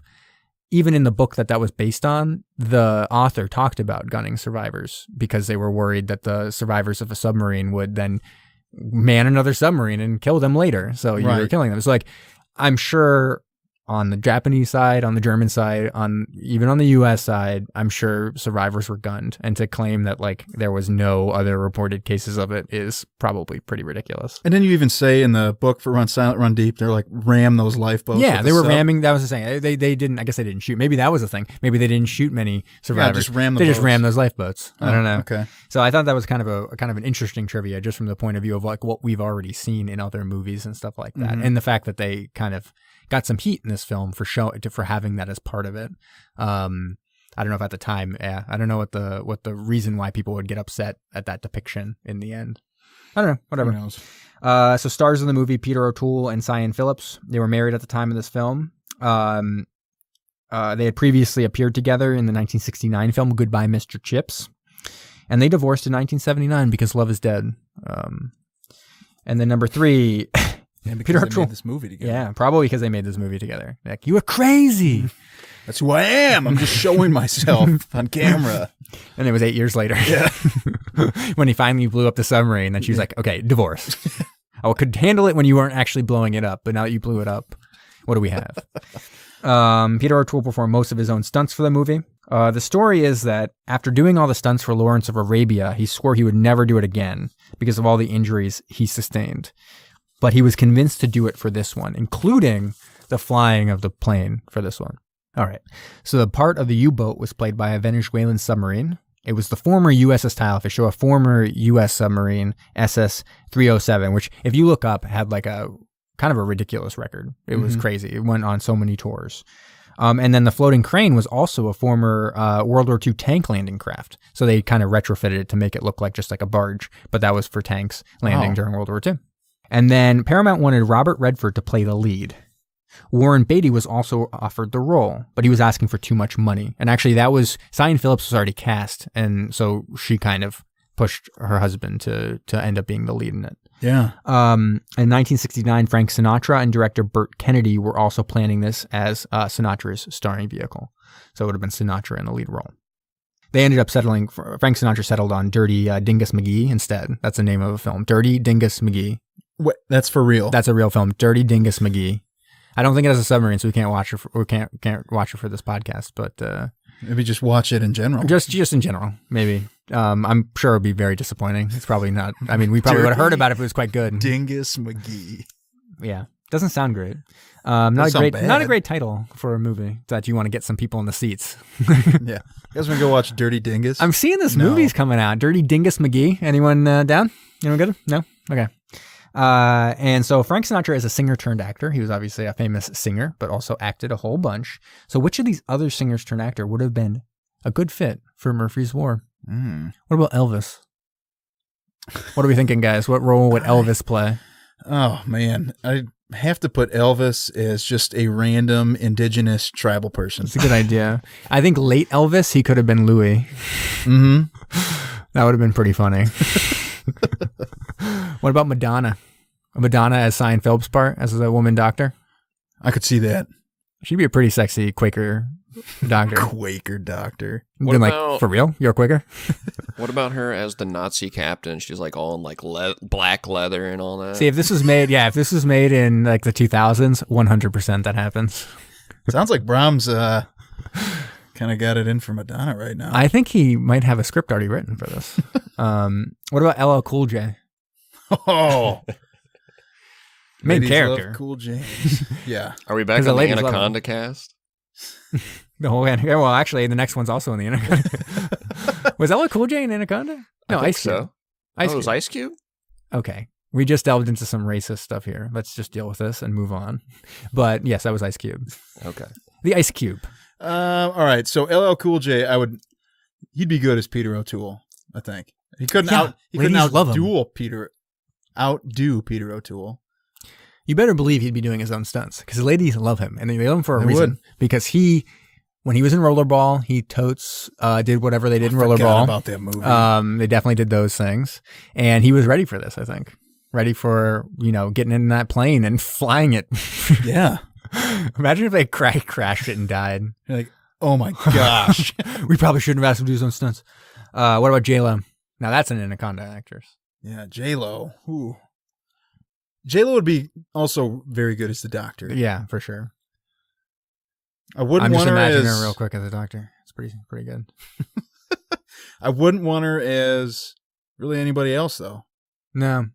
even in the book that was based on, the author talked about gunning survivors because they were worried that the survivors of a submarine would then man another submarine and kill them later. So you were killing them. It's like, I'm sure on the Japanese side, on the German side, even on the U.S. side, I'm sure survivors were gunned. And to claim that like there was no other reported cases of it is probably pretty ridiculous. And then you even say in the book for Run Silent, Run Deep, they're like ram those lifeboats. Yeah, they were ramming. That was the thing. They didn't. I guess they didn't shoot. Maybe that was the thing. Maybe they didn't shoot many survivors. Just ram. They just rammed those lifeboats. I don't know. Okay. So I thought that was kind of an interesting trivia, just from the point of view of like what we've already seen in other movies and stuff like that, and the fact that they kind of got some heat in this film for having that as part of it. I don't know if at the time, I don't know what the reason why people would get upset at that depiction in the end. I don't know, whatever. Who knows? So stars of the movie, Peter O'Toole and Sian Phillips. They were married at the time of this film. They had previously appeared together in the 1969 film Goodbye, Mr. Chips. And they divorced in 1979 because love is dead. And then number 3... Yeah, because they made this movie together. Yeah, probably because they made this movie together. Like, you were crazy. That's who I am. I'm just showing myself on camera. And it was 8 years later. Yeah. When he finally blew up the submarine, then she was like, okay, divorce. I could handle it when you weren't actually blowing it up, but now that you blew it up, what do we have? Peter O'Toole performed most of his own stunts for the movie. The story is that after doing all the stunts for Lawrence of Arabia, he swore he would never do it again because of all the injuries he sustained. But he was convinced to do it for this one, including the flying of the plane for this one. All right. So the part of the U-boat was played by a Venezuelan submarine. It was the former USS Tilefish, so a former U.S. submarine, SS-307, which, if you look up, had like a kind of a ridiculous record. It was crazy. It went on so many tours. And then the floating crane was also a former World War II tank landing craft. So they kind of retrofitted it to make it look like just like a barge, but that was for tanks landing during World War II. And then Paramount wanted Robert Redford to play the lead. Warren Beatty was also offered the role, but he was asking for too much money. And actually Siân Phillips was already cast, and so she kind of pushed her husband to end up being the lead in it. Yeah. In 1969, Frank Sinatra and director Burt Kennedy were also planning this as Sinatra's starring vehicle. So it would have been Sinatra in the lead role. They ended up Frank Sinatra settled on Dirty Dingus McGee instead. That's the name of a film. Dirty Dingus McGee. What? That's for real? That's a real film. Dirty Dingus McGee. I don't think it has a submarine, so we can't watch it. We can't watch it for this podcast. But maybe just watch it in general. Just in general, maybe. I'm sure it'd be very disappointing. It's probably not. I mean, we probably would have heard about it if it was quite good. Dingus McGee. Yeah, doesn't sound great. Not a great title for a movie that you want to get some people in the seats. Yeah, you guys want to go watch Dirty Dingus? I'm seeing this movie's coming out. Dirty Dingus McGee. Anyone down? Anyone good? No. Okay. And so Frank Sinatra is a singer turned actor. He was obviously a famous singer, but also acted a whole bunch. So which of these other singers turned actor would have been a good fit for Murphy's War? What about Elvis? What are we thinking, guys? What role would Elvis play? Oh, man. I have to put Elvis as just a random indigenous tribal person. It's a good idea. I think late Elvis, he could have been Louis. Mm-hmm. That would have been pretty funny. What about Madonna? Madonna as Siân Phillips' part, as a woman doctor? I could see that. She'd be a pretty sexy Quaker doctor. Quaker doctor. Been like, for real? You're a Quaker? What about her as the Nazi captain? She's like all in like black leather and all that. See, if this was made in like the 2000s, 100% that happens. Sounds like Brom's kind of got it in for Madonna right now. I think he might have a script already written for this. What about LL Cool J? Oh, main ladies character. love Cool James. Yeah. Are we back on the Anaconda cast? The whole well, actually, the next one's also in the Anaconda. Was LL Cool J in Anaconda? No, Ice Cube. So. It was Ice Cube? Okay. We just delved into some racist stuff here. Let's just deal with this and move on. But yes, that was Ice Cube. Okay. The Ice Cube. All right. So LL Cool J, he'd be good as Peter O'Toole, I think. He couldn't outdo Peter O'Toole. You better believe he'd be doing his own stunts because the ladies love him, and they love him for a reason. Because when he was in Rollerball, he totes did whatever they did in Rollerball. I forgot about that movie. They definitely did those things, and he was ready for this. I think ready for getting in that plane and flying it. Yeah. Imagine if they crashed it and died. You're like, oh my gosh, we probably shouldn't have asked him to do his own stunts. What about J-Lo? Now that's an Anaconda actress. Yeah, J-Lo. Ooh. J-Lo would be also very good as the doctor. Yeah, for sure. I wouldn't I'm want just her imagining as her real quick as a doctor. It's pretty good. I wouldn't want her as really anybody else though. No,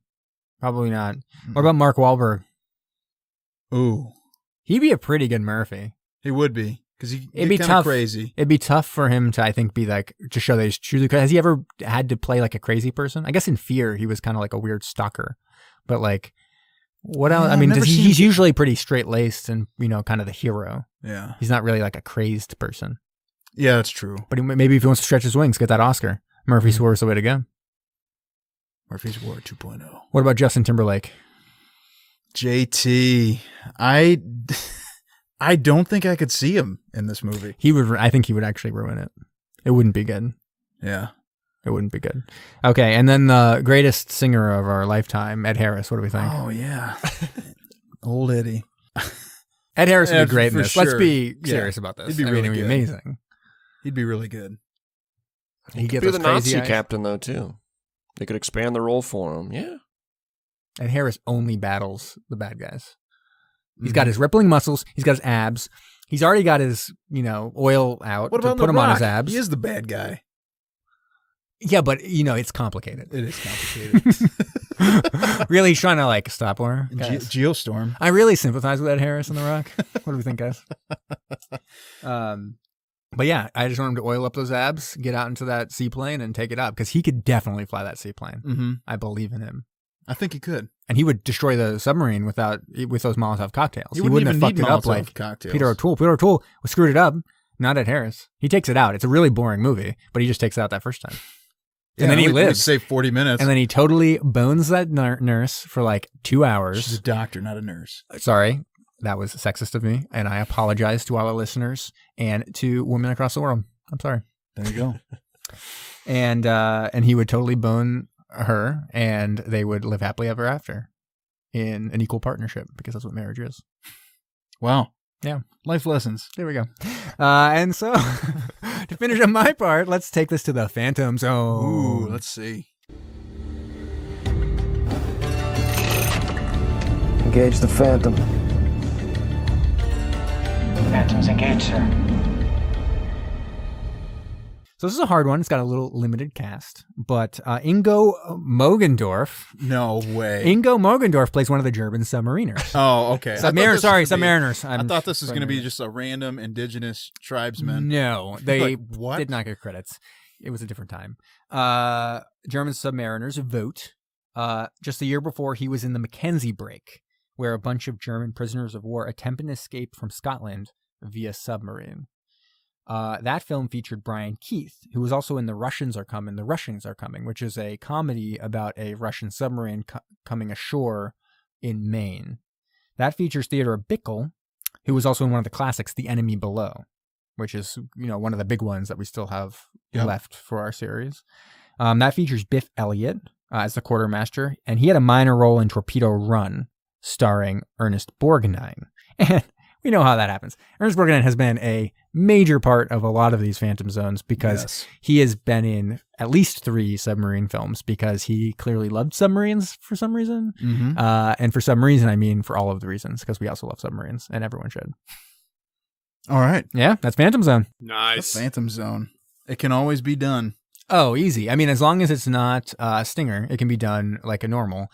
probably not. What about Mark Wahlberg? Ooh, he'd be a pretty good Murphy. He would be because he'd be kind of tough. crazy. It'd be tough for him to, I think, be like to show that he's truly. Has he ever had to play like a crazy person? I guess in Fear he was kind of like a weird stalker, but like. What else? Yeah, I mean, he's him. usually pretty straight-laced and, kind of the hero. Yeah. He's not really like a crazed person. Yeah, that's true. But maybe if he wants to stretch his wings, get that Oscar. Murphy's War is the way to go. Murphy's War 2.0. What about Justin Timberlake? JT. I I don't think I could see him in this movie. He would. I think he would actually ruin it. It wouldn't be good. Yeah. It wouldn't be good. Okay, and then the greatest singer of our lifetime, Ed Harris. What do we think? Oh, yeah. Old Eddie. Ed Harris would be great in for this. sure. Let's be Yeah. serious about this. He'd be really it'd be good. amazing. He'd be really good. He Could gets be those the crazy Nazi eyes. captain, though, too. They could expand the role for him. Yeah. Ed Harris only battles the bad guys. He's got his rippling muscles. He's got his abs. He's already got his, oil out What to about put The him on Rock? his abs. He is the bad guy. Yeah, but, it's complicated. It is complicated. Really trying to, stop her. Geostorm. I really sympathize with Ed Harris and The Rock. What do we think, guys? But yeah, I just want him to oil up those abs, get out into that seaplane, and take it up, because he could definitely fly that seaplane. Mm-hmm. I believe in him. I think he could. And he would destroy the submarine with those Molotov cocktails. He He wouldn't wouldn't have even fucked need it up Molotov like cocktails. Peter O'Toole. Peter O'Toole screwed it up, not Ed Harris. He takes it out. It's a really boring movie, but he just takes it out that first time. And then he we lives. saved 40 minutes. And then he totally bones that nurse for 2 hours. She's a doctor, not a nurse. Sorry, that was sexist of me, and I apologize to all our listeners and to women across the world. I'm sorry. There you go. And he would totally bone her, and they would live happily ever after in an equal partnership, because that's what marriage is. Wow. Yeah. Life lessons. There we go. And so, to finish up my part, let's take this to the Phantom Zone. Ooh, let's see. Engage the Phantom. Phantoms engaged, sir. So this is a hard one. It's got a little limited cast, but Ingo Mogendorf. No way. Ingo Mogendorf plays one of the German submariners. Oh, okay. Submariners. Sorry, submariners. I thought this was going to be just a random indigenous tribesman. No, they what? did not get credits. It was a different time. German submariners vote. Just the year before, he was in the Mackenzie break, where a bunch of German prisoners of war attempt an escape from Scotland via submarine. That film featured Brian Keith, who was also in The Russians Are Coming, which is a comedy about a Russian submarine coming ashore in Maine. That features Theodore Bikel, who was also in one of the classics, The Enemy Below, which is, one of the big ones that we still have left for our series. That features Biff Elliott as the quartermaster, and he had a minor role in Torpedo Run, starring Ernest Borgnine. And we know how that happens. Ernest Borgnine has been a major part of a lot of these Phantom Zones, because he has been in at least 3 submarine films, because he clearly loved submarines for some reason. Mm-hmm. And for some reason, I mean for all of the reasons, because we also love submarines, and everyone should. All right. Yeah, that's Phantom Zone. Nice. The Phantom Zone. It can always be done. Oh, easy. I mean, as long as it's not Stinger, it can be done like a normal.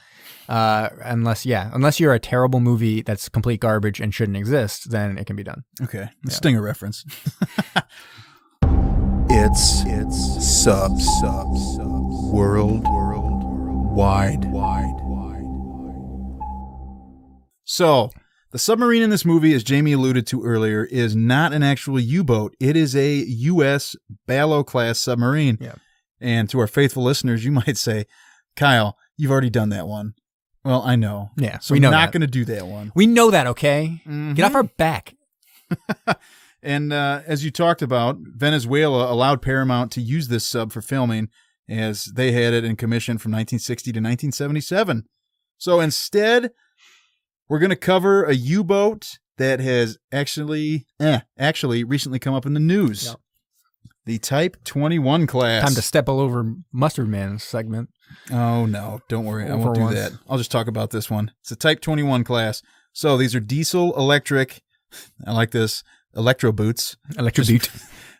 Unless you're a terrible movie that's complete garbage and shouldn't exist, then it can be done. Okay. Stinger reference. It's subs. Worldwide. So, the submarine in this movie, as Jamie alluded to earlier, is not an actual U-boat. It is a U.S. Ballo-class submarine. Yeah. And to our faithful listeners, you might say, Kyle, you've already done that one. Well, I know. Yeah, So we I'm know not that. going to do that one. We know that, okay? Mhm. Get off our back. And as you talked about, Venezuela allowed Paramount to use this sub for filming, as they had it in commission from 1960 to 1977. So instead, we're going to cover a U-boat that has actually recently come up in the news. Yep. The Type 21 class. Time to step all over Mustard Man's segment. Oh, no. Don't worry. I For won't do once. that. I'll just talk about this one. It's a Type 21 class. So these are diesel, electric, I like this, electro boots. Electrobute.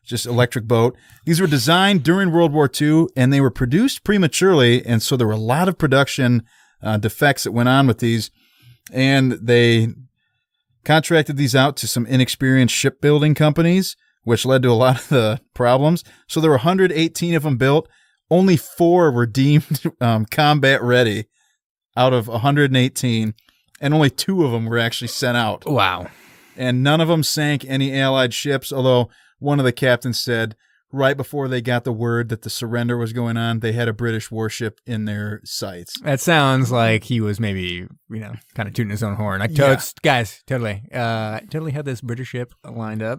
Just electric boat. These were designed during World War II, and they were produced prematurely, and so there were a lot of production defects that went on with these, and they contracted these out to some inexperienced shipbuilding companies, which led to a lot of the problems. So there were 118 of them built. Only 4 were deemed combat ready out of 118, and only 2 of them were actually sent out. Wow. And none of them sank any Allied ships, although one of the captains said, right before they got the word that the surrender was going on, they had a British warship in their sights. That sounds like he was maybe, kind of tooting his own horn. Like, guys, totally had this British ship lined up.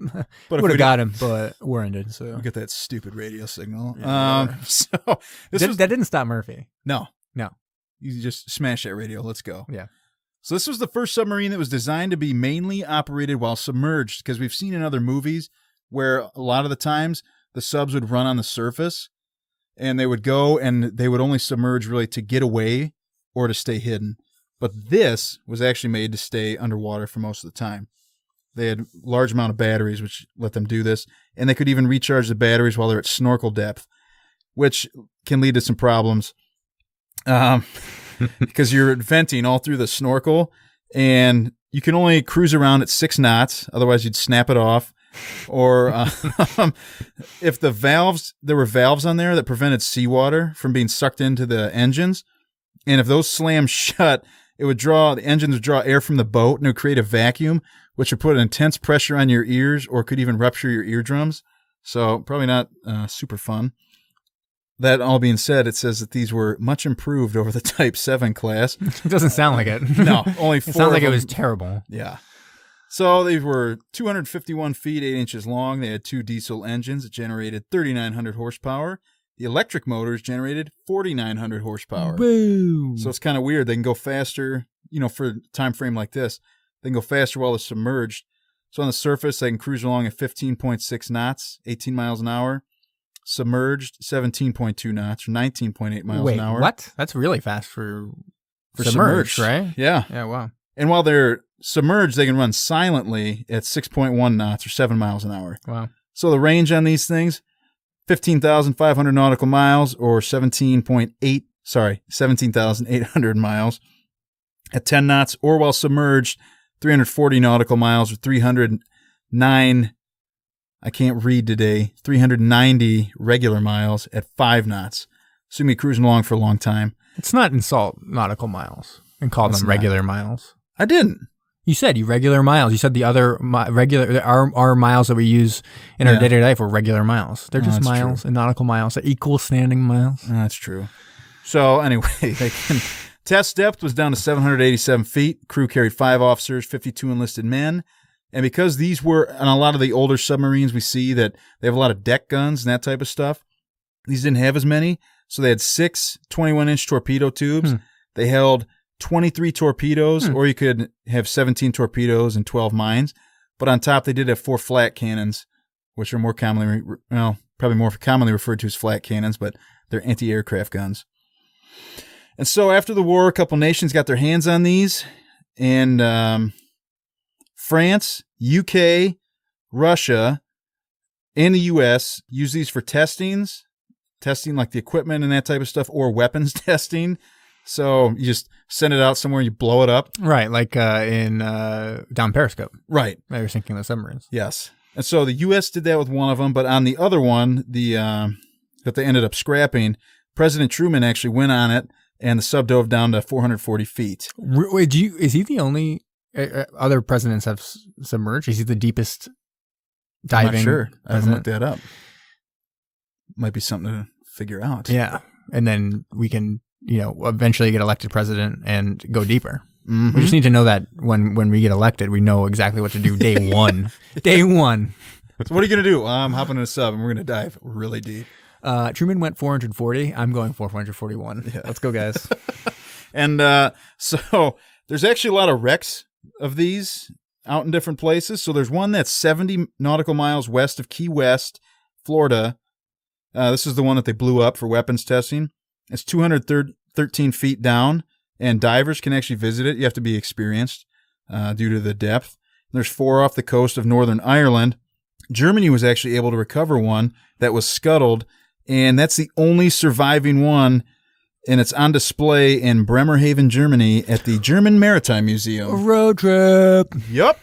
But would have got him, but we're ended. So we get that stupid radio signal. Yeah, that didn't stop Murphy. No. You just smash that radio. Let's go. Yeah. So this was the first submarine that was designed to be mainly operated while submerged, because we've seen in other movies where a lot of the times the subs would run on the surface and they would go and they would only submerge really to get away or to stay hidden. But this was actually made to stay underwater for most of the time. They had a large amount of batteries, which let them do this. And they could even recharge the batteries while they're at snorkel depth, which can lead to some problems. Because you're venting all through the snorkel and you can only cruise around at 6 knots. Otherwise you'd snap it off. Or if there were valves on there that prevented seawater from being sucked into the engines, and if those slammed shut, the engines would draw air from the boat and it would create a vacuum, which would put intense pressure on your ears or could even rupture your eardrums. So probably not super fun. That all being said, it says that these were much improved over the Type 7 class. It doesn't sound like it. No, only 4. It sounds like it was terrible. Yeah. So they were 251 feet, 8 inches long. They had 2 diesel engines that generated 3,900 horsepower. The electric motors generated 4,900 horsepower. Boom. So it's kind of weird. They can go faster, for a time frame like this. They can go faster while they're submerged. So on the surface, they can cruise along at 15.6 knots, 18 miles an hour. Submerged, 17.2 knots, or 19.8 miles an hour. What? That's really fast for submerged, right? Yeah. Yeah, wow. And while they're submerged, they can run silently at 6.1 knots, or 7 miles an hour. Wow. So the range on these things, 15,500 nautical miles, or 17,800 miles at 10 knots, or while submerged, 340 nautical miles, or 390 regular miles at 5 knots. So you'll be cruising along for a long time. It's not insult nautical miles and call them regular miles. I didn't. You said regular miles. You said the other our miles that we use in our day-to-day life were regular miles. They're just miles and nautical miles. They're equal standing miles. That's true. So anyway, test depth was down to 787 feet. Crew carried 5 officers, 52 enlisted men. And because these were, on a lot of the older submarines, we see that they have a lot of deck guns and that type of stuff. These didn't have as many. So they had 6 21-inch torpedo tubes. They held 23 torpedoes, or you could have 17 torpedoes and 12 mines. But on top, they did have 4 flat cannons, which are probably more commonly referred to as flat cannons, but they're anti-aircraft guns. And so after the war, a couple nations got their hands on these, and France, UK, Russia, and the U.S. use these for testing like the equipment and that type of stuff, or weapons testing. So you just send it out somewhere, you blow it up. Right, like in down Periscope. Right. They were sinking the submarines. Yes. And so the U.S. did that with one of them, but on the other one, that they ended up scrapping, President Truman actually went on it, and the sub dove down to 440 feet. Wait, is he the only... other presidents have submerged? Is he the deepest diving? I'm not sure. President? I haven't looked that up. Might be something to figure out. Yeah. And then we can, eventually get elected president and go deeper. Mm-hmm. We just need to know that when we get elected, we know exactly what to do day one. Day one. So what are you going to do? I'm hopping in a sub and we're going to dive really deep. Truman went 440. I'm going 441. Yeah. Let's go, guys. And so there's actually a lot of wrecks of these out in different places. So there's one that's 70 nautical miles west of Key West, Florida. This is the one that they blew up for weapons testing. It's 213 feet down, and divers can actually visit it. You have to be experienced due to the depth. There's 4 off the coast of Northern Ireland. Germany was actually able to recover one that was scuttled, and that's the only surviving one, and it's on display in Bremerhaven, Germany at the German Maritime Museum. Road trip. Yep.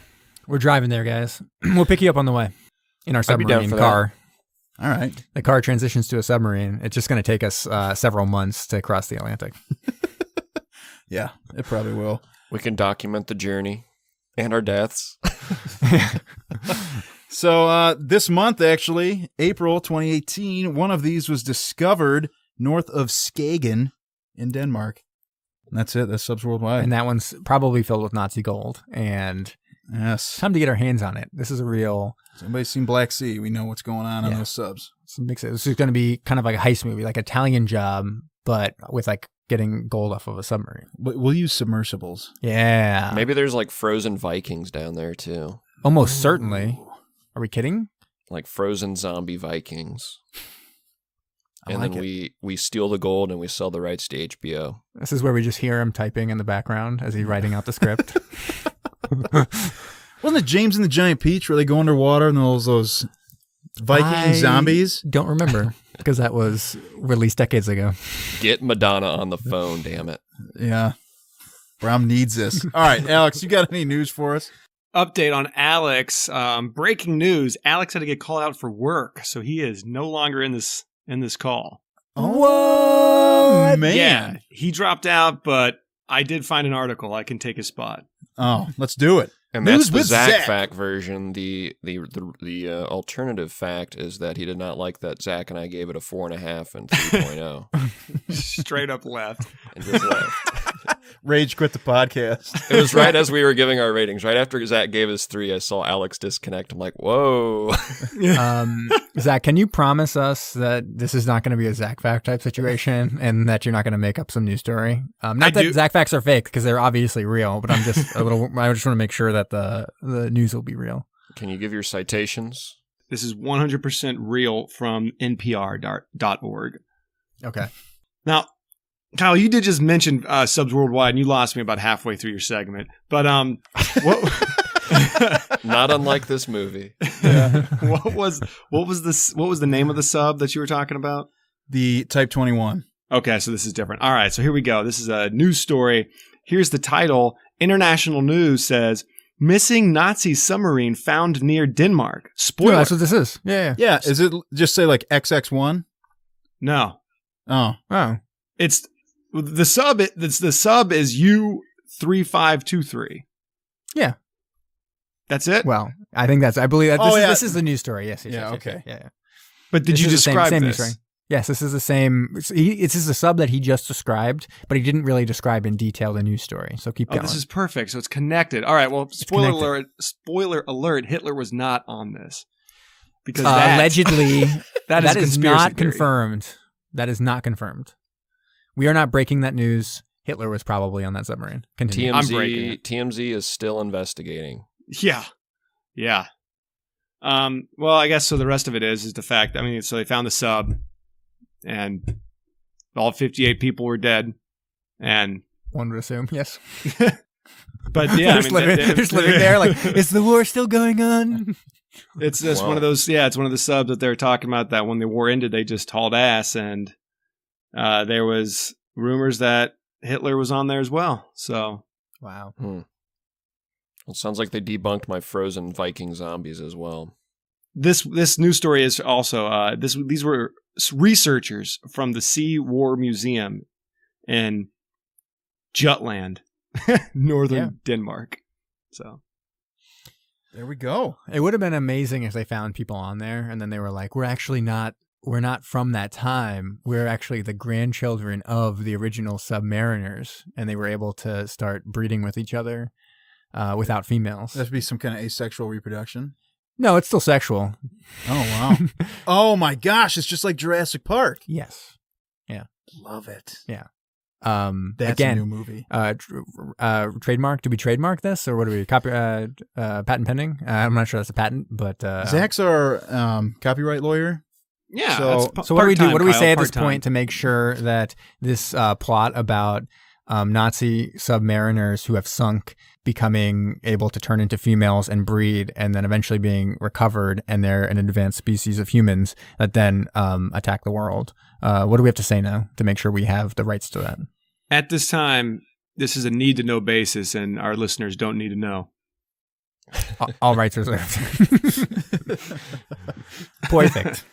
We're driving there, guys. We'll pick you up on the way in our submarine car. All right. The car transitions to a submarine. It's just going to take us several months to cross the Atlantic. Yeah, it probably will. We can document the journey and our deaths. So this month, actually, April 2018, one of these was discovered north of Skagen in Denmark. And that's it. That's Subs Worldwide. And that one's probably filled with Nazi gold. And yes, time to get our hands on it. This is a real... Has anybody seen Black Sea? We know what's going on those subs. This is going to be kind of like a heist movie, like Italian Job, but with like getting gold off of a submarine. But we'll use submersibles. Yeah. Maybe there's like frozen Vikings down there too. Almost certainly. Are we kidding? Like frozen zombie Vikings. And like then we steal the gold and we sell the rights to HBO. This is where we just hear him typing in the background as he's writing out the script. Wasn't it James and the Giant Peach where they go underwater and those Viking zombies? Don't remember because that was released decades ago. Get Madonna on the phone, damn it. Yeah. Brom needs this. All right, Alex, you got any news for us? Update on Alex. Breaking news. Alex had to get called out for work, so he is no longer in this call. What? Man. Yeah, he dropped out, but I did find an article. I can take his spot. Oh, let's do it. And News that's the with Zac Fact version. The alternative fact is that he did not like that Zach and I gave it a 4.5 and 3.0. Straight up left. And just left. Rage quit the podcast. It was right as we were giving our ratings. Right after Zach gave us 3, I saw Alex disconnect. I'm like, whoa. Zach, can you promise us that this is not going to be a Zac Fact type situation and that you're not going to make up some news story? Not that Zac Facts are fake because they're obviously real, but I'm just I just want to make sure that the news will be real. Can you give your citations? This is 100% real from NPR.org. Okay. Now, Kyle, you did just mention Subs Worldwide, and you lost me about halfway through your segment. But what? Not unlike this movie. Yeah. What was the name of the sub that you were talking about? The Type 21. Okay, so this is different. All right, so here we go. This is a news story. Here's the title. International News says, missing Nazi submarine found near Denmark. Spoiler. No, that's what this is. Yeah. Yeah, is it just say like XX1? No. Oh. It's the sub. The sub is U3523. Yeah. That's it. Well, I think I believe that this is the news story. Yes. Okay. Yeah. But did you describe same this? News story. Yes, this is the same. This is the sub that he just described, but he didn't really describe in detail the news story. So keep going. This is perfect. So it's connected. All right. Well, spoiler alert. Hitler was not on this because allegedly that is not theory. confirmed. That is not confirmed. We are not breaking that news. Hitler was probably on that submarine. Continue. TMZ is still investigating. Yeah. Well, I guess so. The rest of it is the fact. I mean, so they found the sub, and all 58 people were dead, and one would assume, yes. But yeah, they're just living there. Like, is the war still going on? It's just one of those. Yeah, it's one of the subs that they're talking about. That when the war ended, they just hauled ass, and there was rumors that Hitler was on there as well. So wow. Well, it sounds like they debunked my frozen Viking zombies as well. This news story is also these were researchers from the Sea War Museum in Jutland, northern Denmark. So there we go. It would have been amazing if they found people on there and then they were like, we're not from that time. We're actually the grandchildren of the original submariners, and they were able to start breeding with each other without females. That should be some kind of asexual reproduction. No, it's still sexual. Oh, wow. Oh, my gosh. It's just like Jurassic Park. Yes. Yeah. Love it. Yeah. That's again, a new movie. Trademark? Do we trademark this, or what do we patent pending? I'm not sure that's a patent, but Zach's our copyright lawyer. Yeah. So what do we do? What do we say at this point to make sure that this plot about Nazi submariners who have sunk becoming able to turn into females and breed, and then eventually being recovered, and they're an advanced species of humans that then attack the world? What do we have to say now to make sure we have the rights to that? At this time, this is a need-to-know basis, and our listeners don't need to know. All rights reserved. Perfect.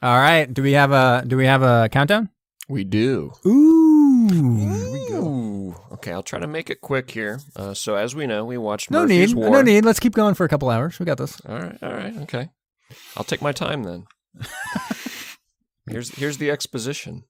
All right. Do we have a countdown? We do. Ooh. Here we go. Okay. Okay, I'll try to make it quick here. So as we know, we watched No Murphy's need. War. No need. Let's keep going for a couple hours. We got this. All right, okay. I'll take my time then. Here's the exposition.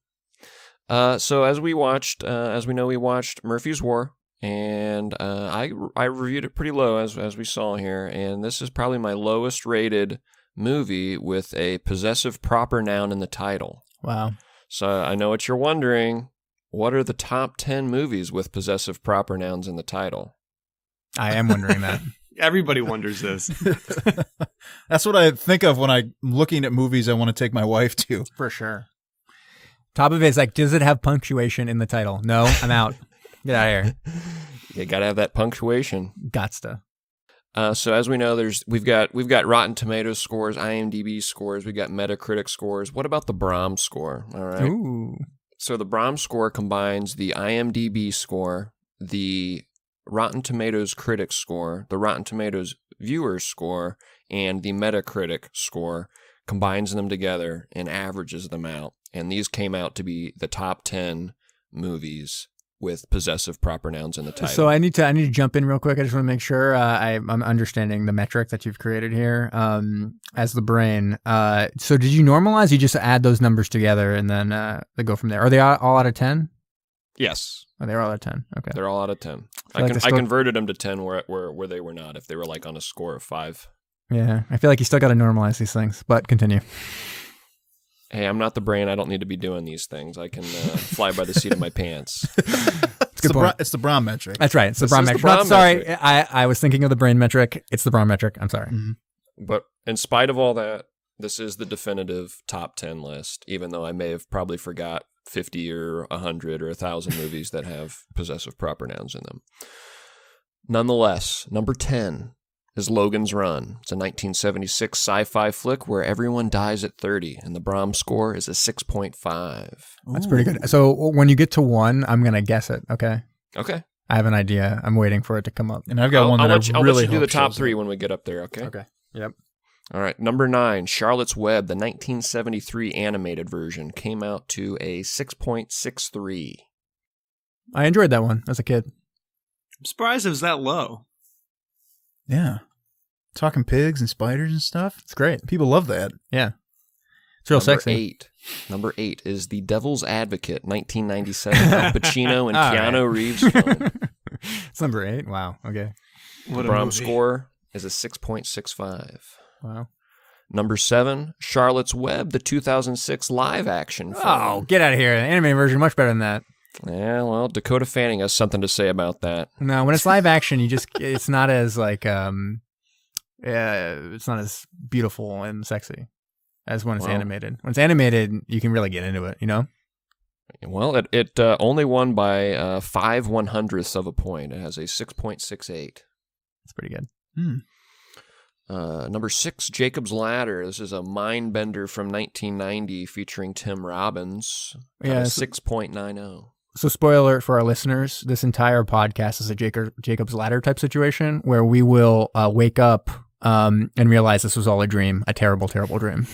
So as we know, we watched Murphy's War, and I reviewed it pretty low as we saw here, and this is probably my lowest rated movie with a possessive proper noun in the title. Wow. So I know what you're wondering. What are the top 10 movies with possessive proper nouns in the title? I am wondering that. Everybody wonders this. That's what I think of when I'm looking at movies I want to take my wife to. For sure. Top of it is like, does it have punctuation in the title? No, I'm out. Get out of here. You got to have that punctuation. Gots to. So as we know, we've got Rotten Tomatoes scores, IMDb scores, we got Metacritic scores. What about the Brom score? All right. Ooh. So the Brom score combines the IMDb score, the Rotten Tomatoes critic score, the Rotten Tomatoes viewer score, and the Metacritic score, combines them together and averages them out. And these came out to be the top 10 movies with possessive proper nouns in the title. So I need to jump in real quick. I just want to make sure I'm understanding the metric that you've created here as the brain. So did you normalize? You just add those numbers together and then they go from there. Are they all out of 10? Yes. Oh, they're all out of 10. Okay. They're all out of 10. I converted them to 10 where they were not, if they were like on a score of 5. Yeah. I feel like you still got to normalize these things, but continue. Hey, I'm not the brain. I don't need to be doing these things. I can fly by the seat of my pants. It's the Brom metric. That's right. It's the Brom metric. Sorry, I was thinking of the brain metric. It's the Brom metric. I'm sorry. Mm-hmm. But in spite of all that, this is the definitive top 10 list, even though I may have probably forgot 50 or 100 or 1,000 movies that have possessive proper nouns in them. Nonetheless, number 10 is Logan's Run. It's a 1976 sci-fi flick where everyone dies at 30, and the Brom score is a 6.5. That's pretty good. So when you get to 1, I'm going to guess it, okay? Okay. I have an idea. I'm waiting for it to come up. And I've got one that I'll really let you do the hope top shows 3 up. when we get up there, okay? Okay. Yep. All right, number 9, Charlotte's Web, the 1973 animated version, came out to a 6.63. I enjoyed that one as a kid. I'm surprised it was that low. Yeah. Talking pigs and spiders and stuff. It's great. People love that. Yeah. It's real Number sexy. Number 8 is The Devil's Advocate, 1997 Al Pacino and All Keanu right. Reeves film. It's number 8. Wow. Okay. The Brom score is a 6.65. Wow. Number 7, Charlotte's Web, the 2006 live-action film. Oh, get out of here. The animated version, much better than that. Yeah, well, Dakota Fanning has something to say about that. No, when it's live action, it's not as like, it's not as beautiful and sexy as when it's animated. When it's animated, you can really get into it, you know? Well, it only won by 5/100ths of a point. It has a 6.68. That's pretty good. Number 6, Jacob's Ladder. This is a mind bender from 1990 featuring Tim Robbins. Yeah, 6.90. So spoiler alert for our listeners, this entire podcast is a Jacob's Ladder type situation where we will wake up and realize this was all a dream, a terrible, terrible dream.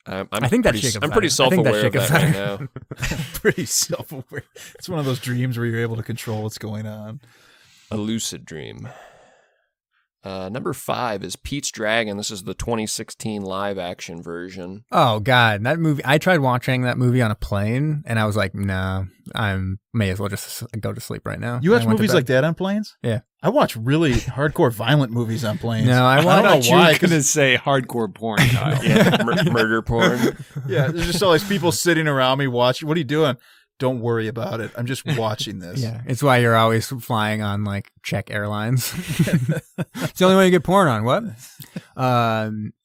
I think that's Jacob's Ladder. I'm pretty self-aware of that right now. Pretty self-aware. It's one of those dreams where you're able to control what's going on. A lucid dream. Number 5 is Pete's Dragon. This is the 2016 live-action version. Oh, God. That movie, I tried watching that movie on a plane, and I was like, nah, I may as well just go to sleep right now. You watch movies like that on planes? Yeah. I watch really hardcore violent movies on planes. No, I thought don't know why. you were going to say hardcore porn, Kyle. Yeah, murder porn. Yeah, there's just always people sitting around me watching. What are you doing? Don't worry about it. I'm just watching this. Yeah, it's why you're always flying on like Czech Airlines. It's the only way you get porn on. What?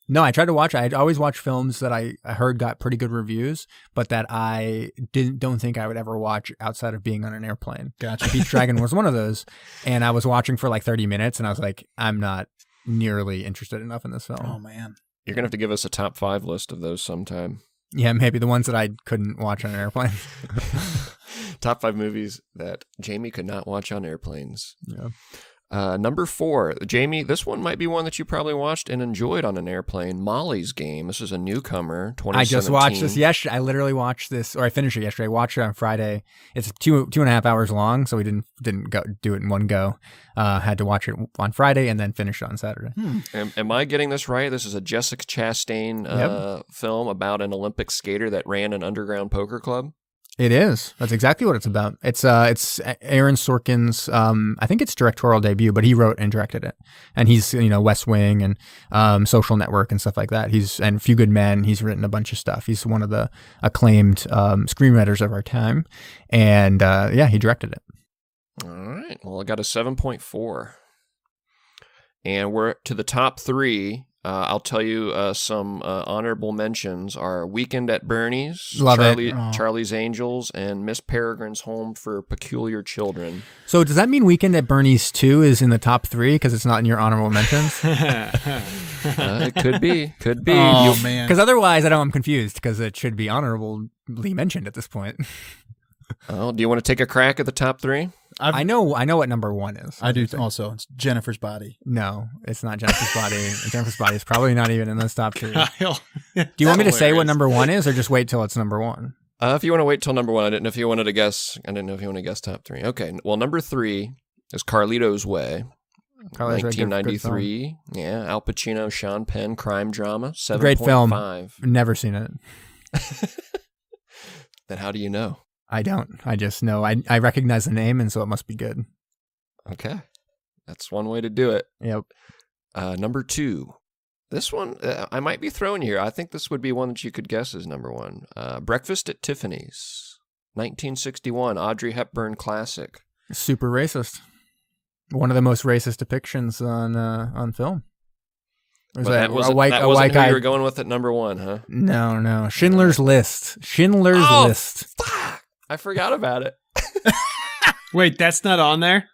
No, I tried to watch. I always watch films that I heard got pretty good reviews, but that I don't think I would ever watch outside of being on an airplane. Gotcha. Pete's Dragon was one of those, and I was watching for like 30 minutes, and I was like, I'm not nearly interested enough in this film. Oh man, You're gonna have to give us a top 5 list of those sometime. Yeah, maybe the ones that I couldn't watch on an airplane. Top 5 movies that Jamie could not watch on airplanes. Yeah. Number 4, Jamie, this one might be one that you probably watched and enjoyed on an airplane. Molly's Game. This is a newcomer, 2017. I just watched this yesterday. I literally watched this, or I finished it yesterday. I watched it on Friday. It's 2.5 hours long, so we didn't go do it in one go. Had to watch it on Friday and then finish it on Saturday. Am I getting this right? This is a Jessica Chastain film about an Olympic skater that ran an underground poker club. It is. That's exactly what it's about. It's Aaron Sorkin's, I think it's directorial debut, but he wrote and directed it. And he's, West Wing and Social Network and stuff like that. And Few Good Men. He's written a bunch of stuff. He's one of the acclaimed screenwriters of our time. And he directed it. All right. Well, I got a 7.4. And we're to the top 3. I'll tell you some honorable mentions are Weekend at Bernie's, Charlie's Angels, and Miss Peregrine's Home for Peculiar Children. So does that mean Weekend at Bernie's 2 is in the top 3 because it's not in your honorable mentions? It could be. Oh, man. Because otherwise, I'm confused because it should be honorably mentioned at this point. Oh, do you want to take a crack at the top 3? I know what number 1 is. I do also. It's Jennifer's Body. No, it's not Jennifer's Body. Jennifer's Body is probably not even in this top 3. Kyle. Do you want me to say what number 1 is, or just wait till it's number 1? If you want to wait till number 1, I didn't know if you wanted to guess. I didn't know if you want to guess top 3. Okay, well, number 3 is Carlito's Way. 1993. Yeah, Al Pacino, Sean Penn, crime drama. 7.5. Great film. Never seen it. Then how do you know? I don't. I just know. I recognize the name, and so it must be good. Okay. That's one way to do it. Yep. Number 2. This one, I might be throwing you here. I think this would be one that you could guess as number 1. Breakfast at Tiffany's. 1961. Audrey Hepburn classic. Super racist. One of the most racist depictions on film. That wasn't who you were going with at number 1, huh? No. Schindler's List. List. Fuck! I forgot about it. Wait, that's not on there?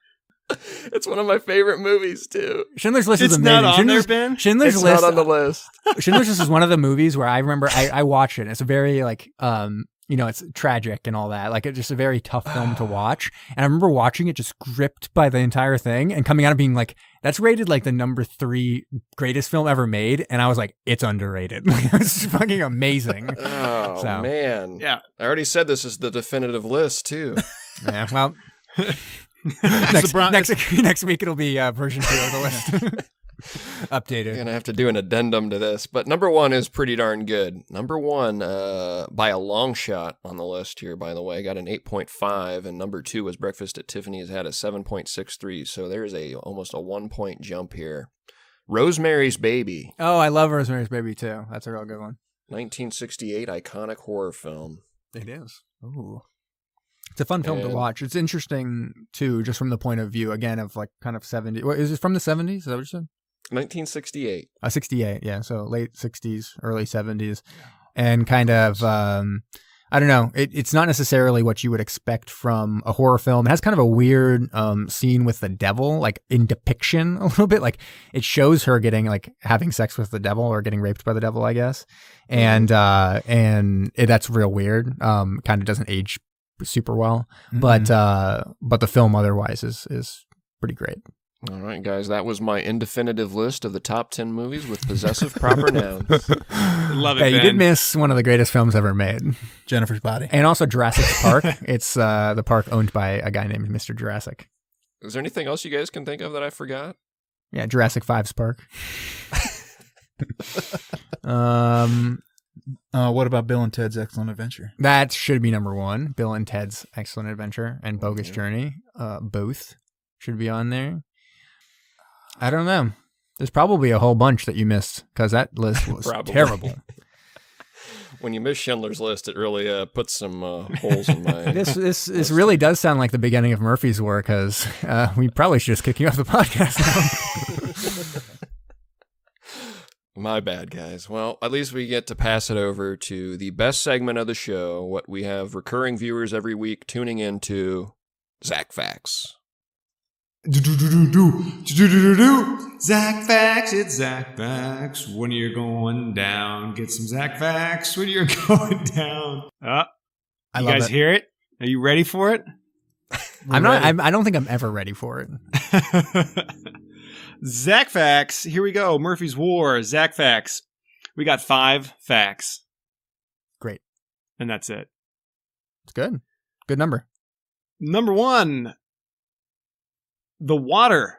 It's one of my favorite movies, too. Schindler's List is It's amazing. not on there, Ben? Schindler's List. It's not on the list. Schindler's List is one of the movies where I remember I watched it. It's a very it's tragic and all that. Like, it's just a very tough film to watch. And I remember watching it just gripped by the entire thing and coming out and being like, that's rated like the number 3 greatest film ever made. And I was like, it's underrated. It's fucking amazing. Oh, man. Yeah. I already said this is the definitive list, too. Yeah, well, next week it'll be version 2 of the list. Updated. You're going to have to do an addendum to this. But number 1 is pretty darn good. Number 1, by a long shot on the list here, by the way, got an 8.5. And number 2 was Breakfast at Tiffany's, had a 7.63. So there's almost a 1-point jump here. Rosemary's Baby. Oh, I love Rosemary's Baby, too. That's a real good one. 1968 iconic horror film. It is. Ooh. It's a fun film to watch. It's interesting, too, just from the point of view, again, of like kind of 70s. What, is it from the 70s? Is that what you said? 1968. 68, yeah. So late 60s, early 70s. And kind of, I don't know. It's not necessarily what you would expect from a horror film. It has kind of a weird scene with the devil, like in depiction a little bit. Like it shows her having sex with the devil or getting raped by the devil, I guess. And that's real weird. Kind of doesn't age super well. Mm-hmm. But the film otherwise is pretty great. All right, guys, that was my indefinitive list of the top 10 movies with possessive proper nouns. Love it, Ben. You Ben. did miss one of the greatest films ever made. Jennifer's Body. And also Jurassic Park. It's the park owned by a guy named Mr. Jurassic. Is there anything else you guys can think of that I forgot? Yeah, Jurassic 5's park. What about Bill and Ted's Excellent Adventure? That should be number 1. Bill and Ted's Excellent Adventure and Bogus Journey. Both should be on there. I don't know. There's probably a whole bunch that you missed because that list was terrible. When you miss Schindler's List, it really puts some holes in my... This really does sound like the beginning of Murphy's work because we probably should just kick you off the podcast now. My bad, guys. Well, at least we get to pass it over to the best segment of the show, what we have recurring viewers every week tuning into, Zac Facts. Zac Facts, it's Zac Facts. When you're going down, get some Zac Facts. When you're going down. You guys hear it? Are you ready for it? I'm not. I don't think I'm ever ready for it. Zac Facts. Here we go. Murphy's War. Zac Facts. We got 5 facts. Great. And that's it. It's good. Good number. Number 1. The water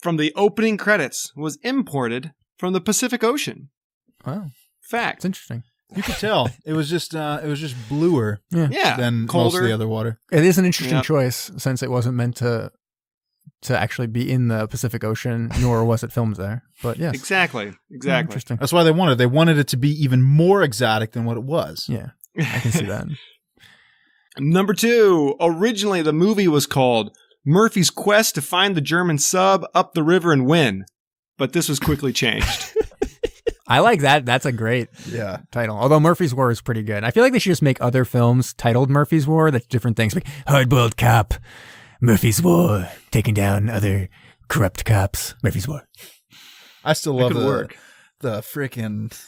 from the opening credits was imported from the Pacific Ocean. Wow. Fact. It's interesting. You could tell it was just bluer Yeah. than Colder. most of the other water. It is an interesting Yep. choice since it wasn't meant to actually be in the Pacific Ocean, nor was it filmed there. But yes. Exactly. Yeah, interesting. That's why they wanted it to be even more exotic than what it was. Yeah, I can see that. Number 2. Originally, the movie was called Murphy's Quest to Find the German Sub, Up the River, and Win. But this was quickly changed. I like that. That's a great title. Although Murphy's War is pretty good. I feel like they should just make other films titled Murphy's War that's different things. Like Hardboiled Cop, Murphy's War, taking down other corrupt cops, Murphy's War. I still love the freaking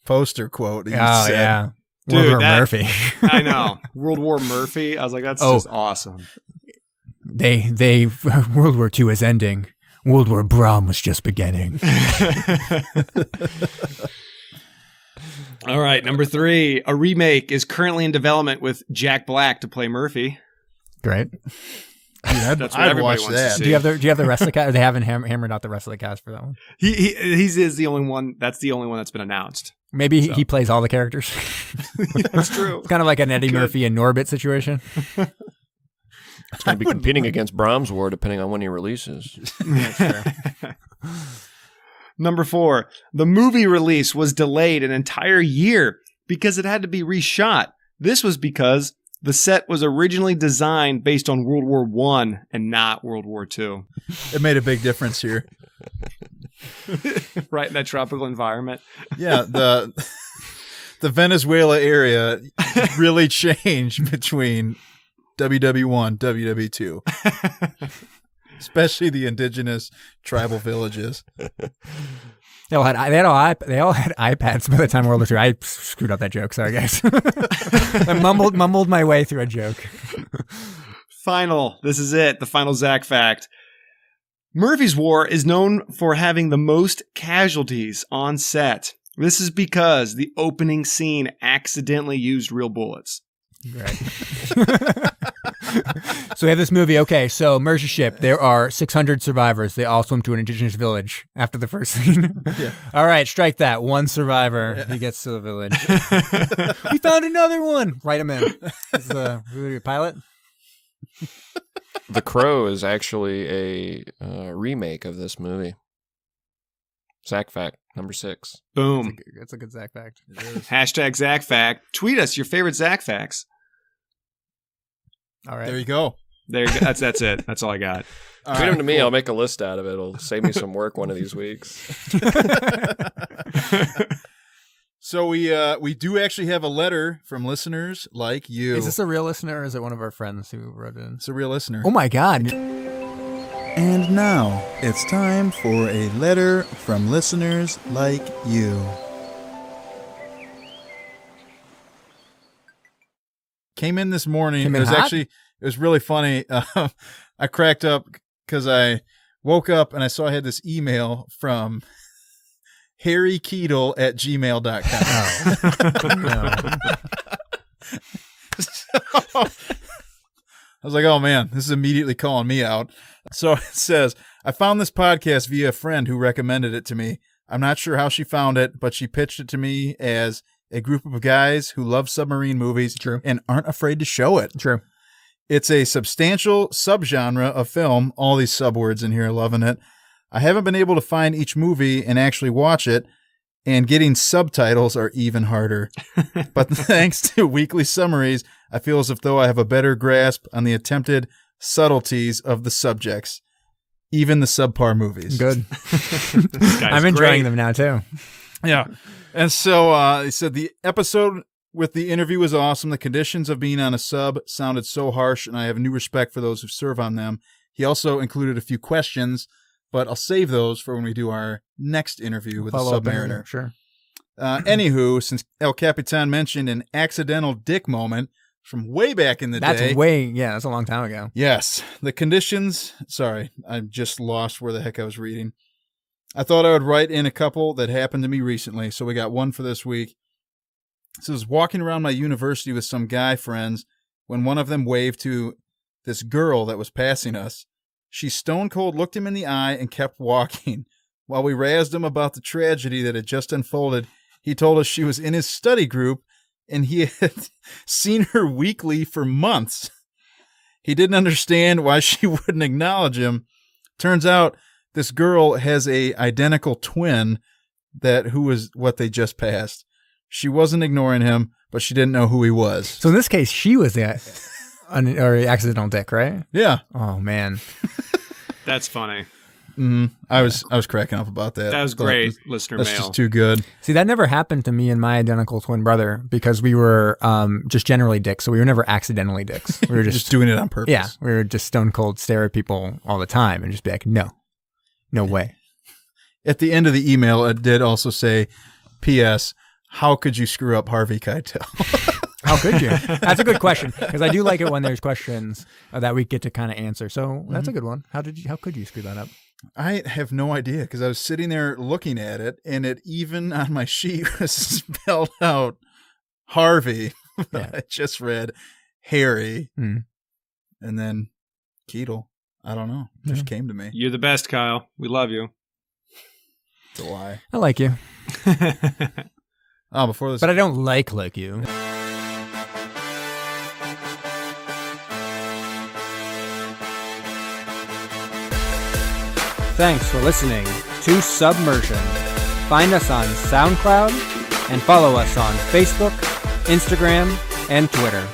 poster quote. That you said. Yeah. Dude, World War that- Murphy. I know. World War Murphy. I was like, that's just awesome. They World War II is ending. World War Brom was just beginning. All right, number 3. A remake is currently in development with Jack Black to play Murphy. Great. That's what I'd everybody watch wants that. to see. Do you have the rest of the cast? They haven't hammered out the rest of the cast for that one. He's the only one. That's the only one that's been announced. Maybe he plays all the characters. That's true. It's kind of like an Eddie Murphy and Norbit situation. It's going to be competing against Brom's War depending on when he releases. Number 4. The movie release was delayed an entire year because it had to be reshot. This was because the set was originally designed based on World War I and not World War II. It made a big difference here. Right in that tropical environment. Yeah, the Venezuela area really changed between WW1, WW2. Especially the indigenous tribal villages. They all had iPads by the time World War II. I screwed up that joke. Sorry, guys. I mumbled my way through a joke. This is it. The final Zac fact. Murphy's War is known for having the most casualties on set. This is because the opening scene accidentally used real bullets. Right. So we have this movie. Okay, so Mercy Ship. There are 600 survivors. They all swim to an indigenous village after the first scene. Yeah. All right, strike that. One survivor. Yeah. He gets to the village. We found another one. Write him in. This is a pilot. The Crow is actually a remake of this movie. Zac Fact, number 6. Boom. That's a good Zac fact. Hashtag Zac fact. Tweet us your favorite Zac facts. All right. There you go. There you go. That's it. That's all I got. All Tweet right, them to me. cool. I'll make a list out of it. It'll save me some work one of these weeks. So we do actually have a letter from listeners like you. Is this a real listener or is it one of our friends who wrote it in? It's a real listener. Oh my God. And now it's time for a letter from listeners like you. Came in this morning. Came in It hot? was really funny. I cracked up because I woke up and I saw I had this email from harrykeedle@gmail.com. No. So, I was like, oh man, this is immediately calling me out. So it says, I found this podcast via a friend who recommended it to me. I'm not sure how she found it, but she pitched it to me as a group of guys who love submarine movies and aren't afraid to show it. True. It's a substantial subgenre of film. All these subwords in here, loving it. I haven't been able to find each movie and actually watch it, and getting subtitles are even harder. But thanks to weekly summaries, I feel as if though I have a better grasp on the attempted subtleties of the subjects, even the subpar movies. Good. I'm enjoying them now too. Yeah. And so he said the episode with the interview was awesome. The conditions of being on a sub sounded so harsh, and I have new respect for those who serve on them. He also included a few questions, but I'll save those for when we do our next interview with the Submariner. Sure. Anywho, since El Capitan mentioned an accidental dick moment, from way back in the day. That's a long time ago. Yes. The conditions. Sorry, I just lost where the heck I was reading. I thought I would write in a couple that happened to me recently, so we got one for this week. It says, walking around my university with some guy friends when one of them waved to this girl that was passing us. She stone cold looked him in the eye and kept walking. While we razzed him about the tragedy that had just unfolded, he told us she was in his study group and he had seen her weekly for months. He didn't understand why she wouldn't acknowledge him. Turns out this girl has a identical twin who was what they just passed. She wasn't ignoring him, but she didn't know who he was. So in this case, she was the accidental dick, right? Yeah. Oh man, That's funny. I was cracking up about that. That was great, listener That's mail. just too good. see, that never happened to me and my identical twin brother because we were just generally dicks, so we were never accidentally dicks. We were Just doing it on purpose. yeah, we were just stone cold stare at people all the time and just be like, no way. At the end of the email, it did also say, P.S. How could you screw up Harvey Keitel? How could you? That's a good question because I do like it when there's questions that we get to kind of answer. So that's a good one. How could you screw that up? I have no idea because I was sitting there looking at it, and it even on my sheet was spelled out Harvey. Yeah. I just read Harry, Mm. and then Keitel. I don't know. It just came to me. You're the best, Kyle. We love you. It's a lie. I like you, Oh, before this, but I don't like you. Thanks for listening to Submersion. Find us on SoundCloud and follow us on Facebook, Instagram, and Twitter.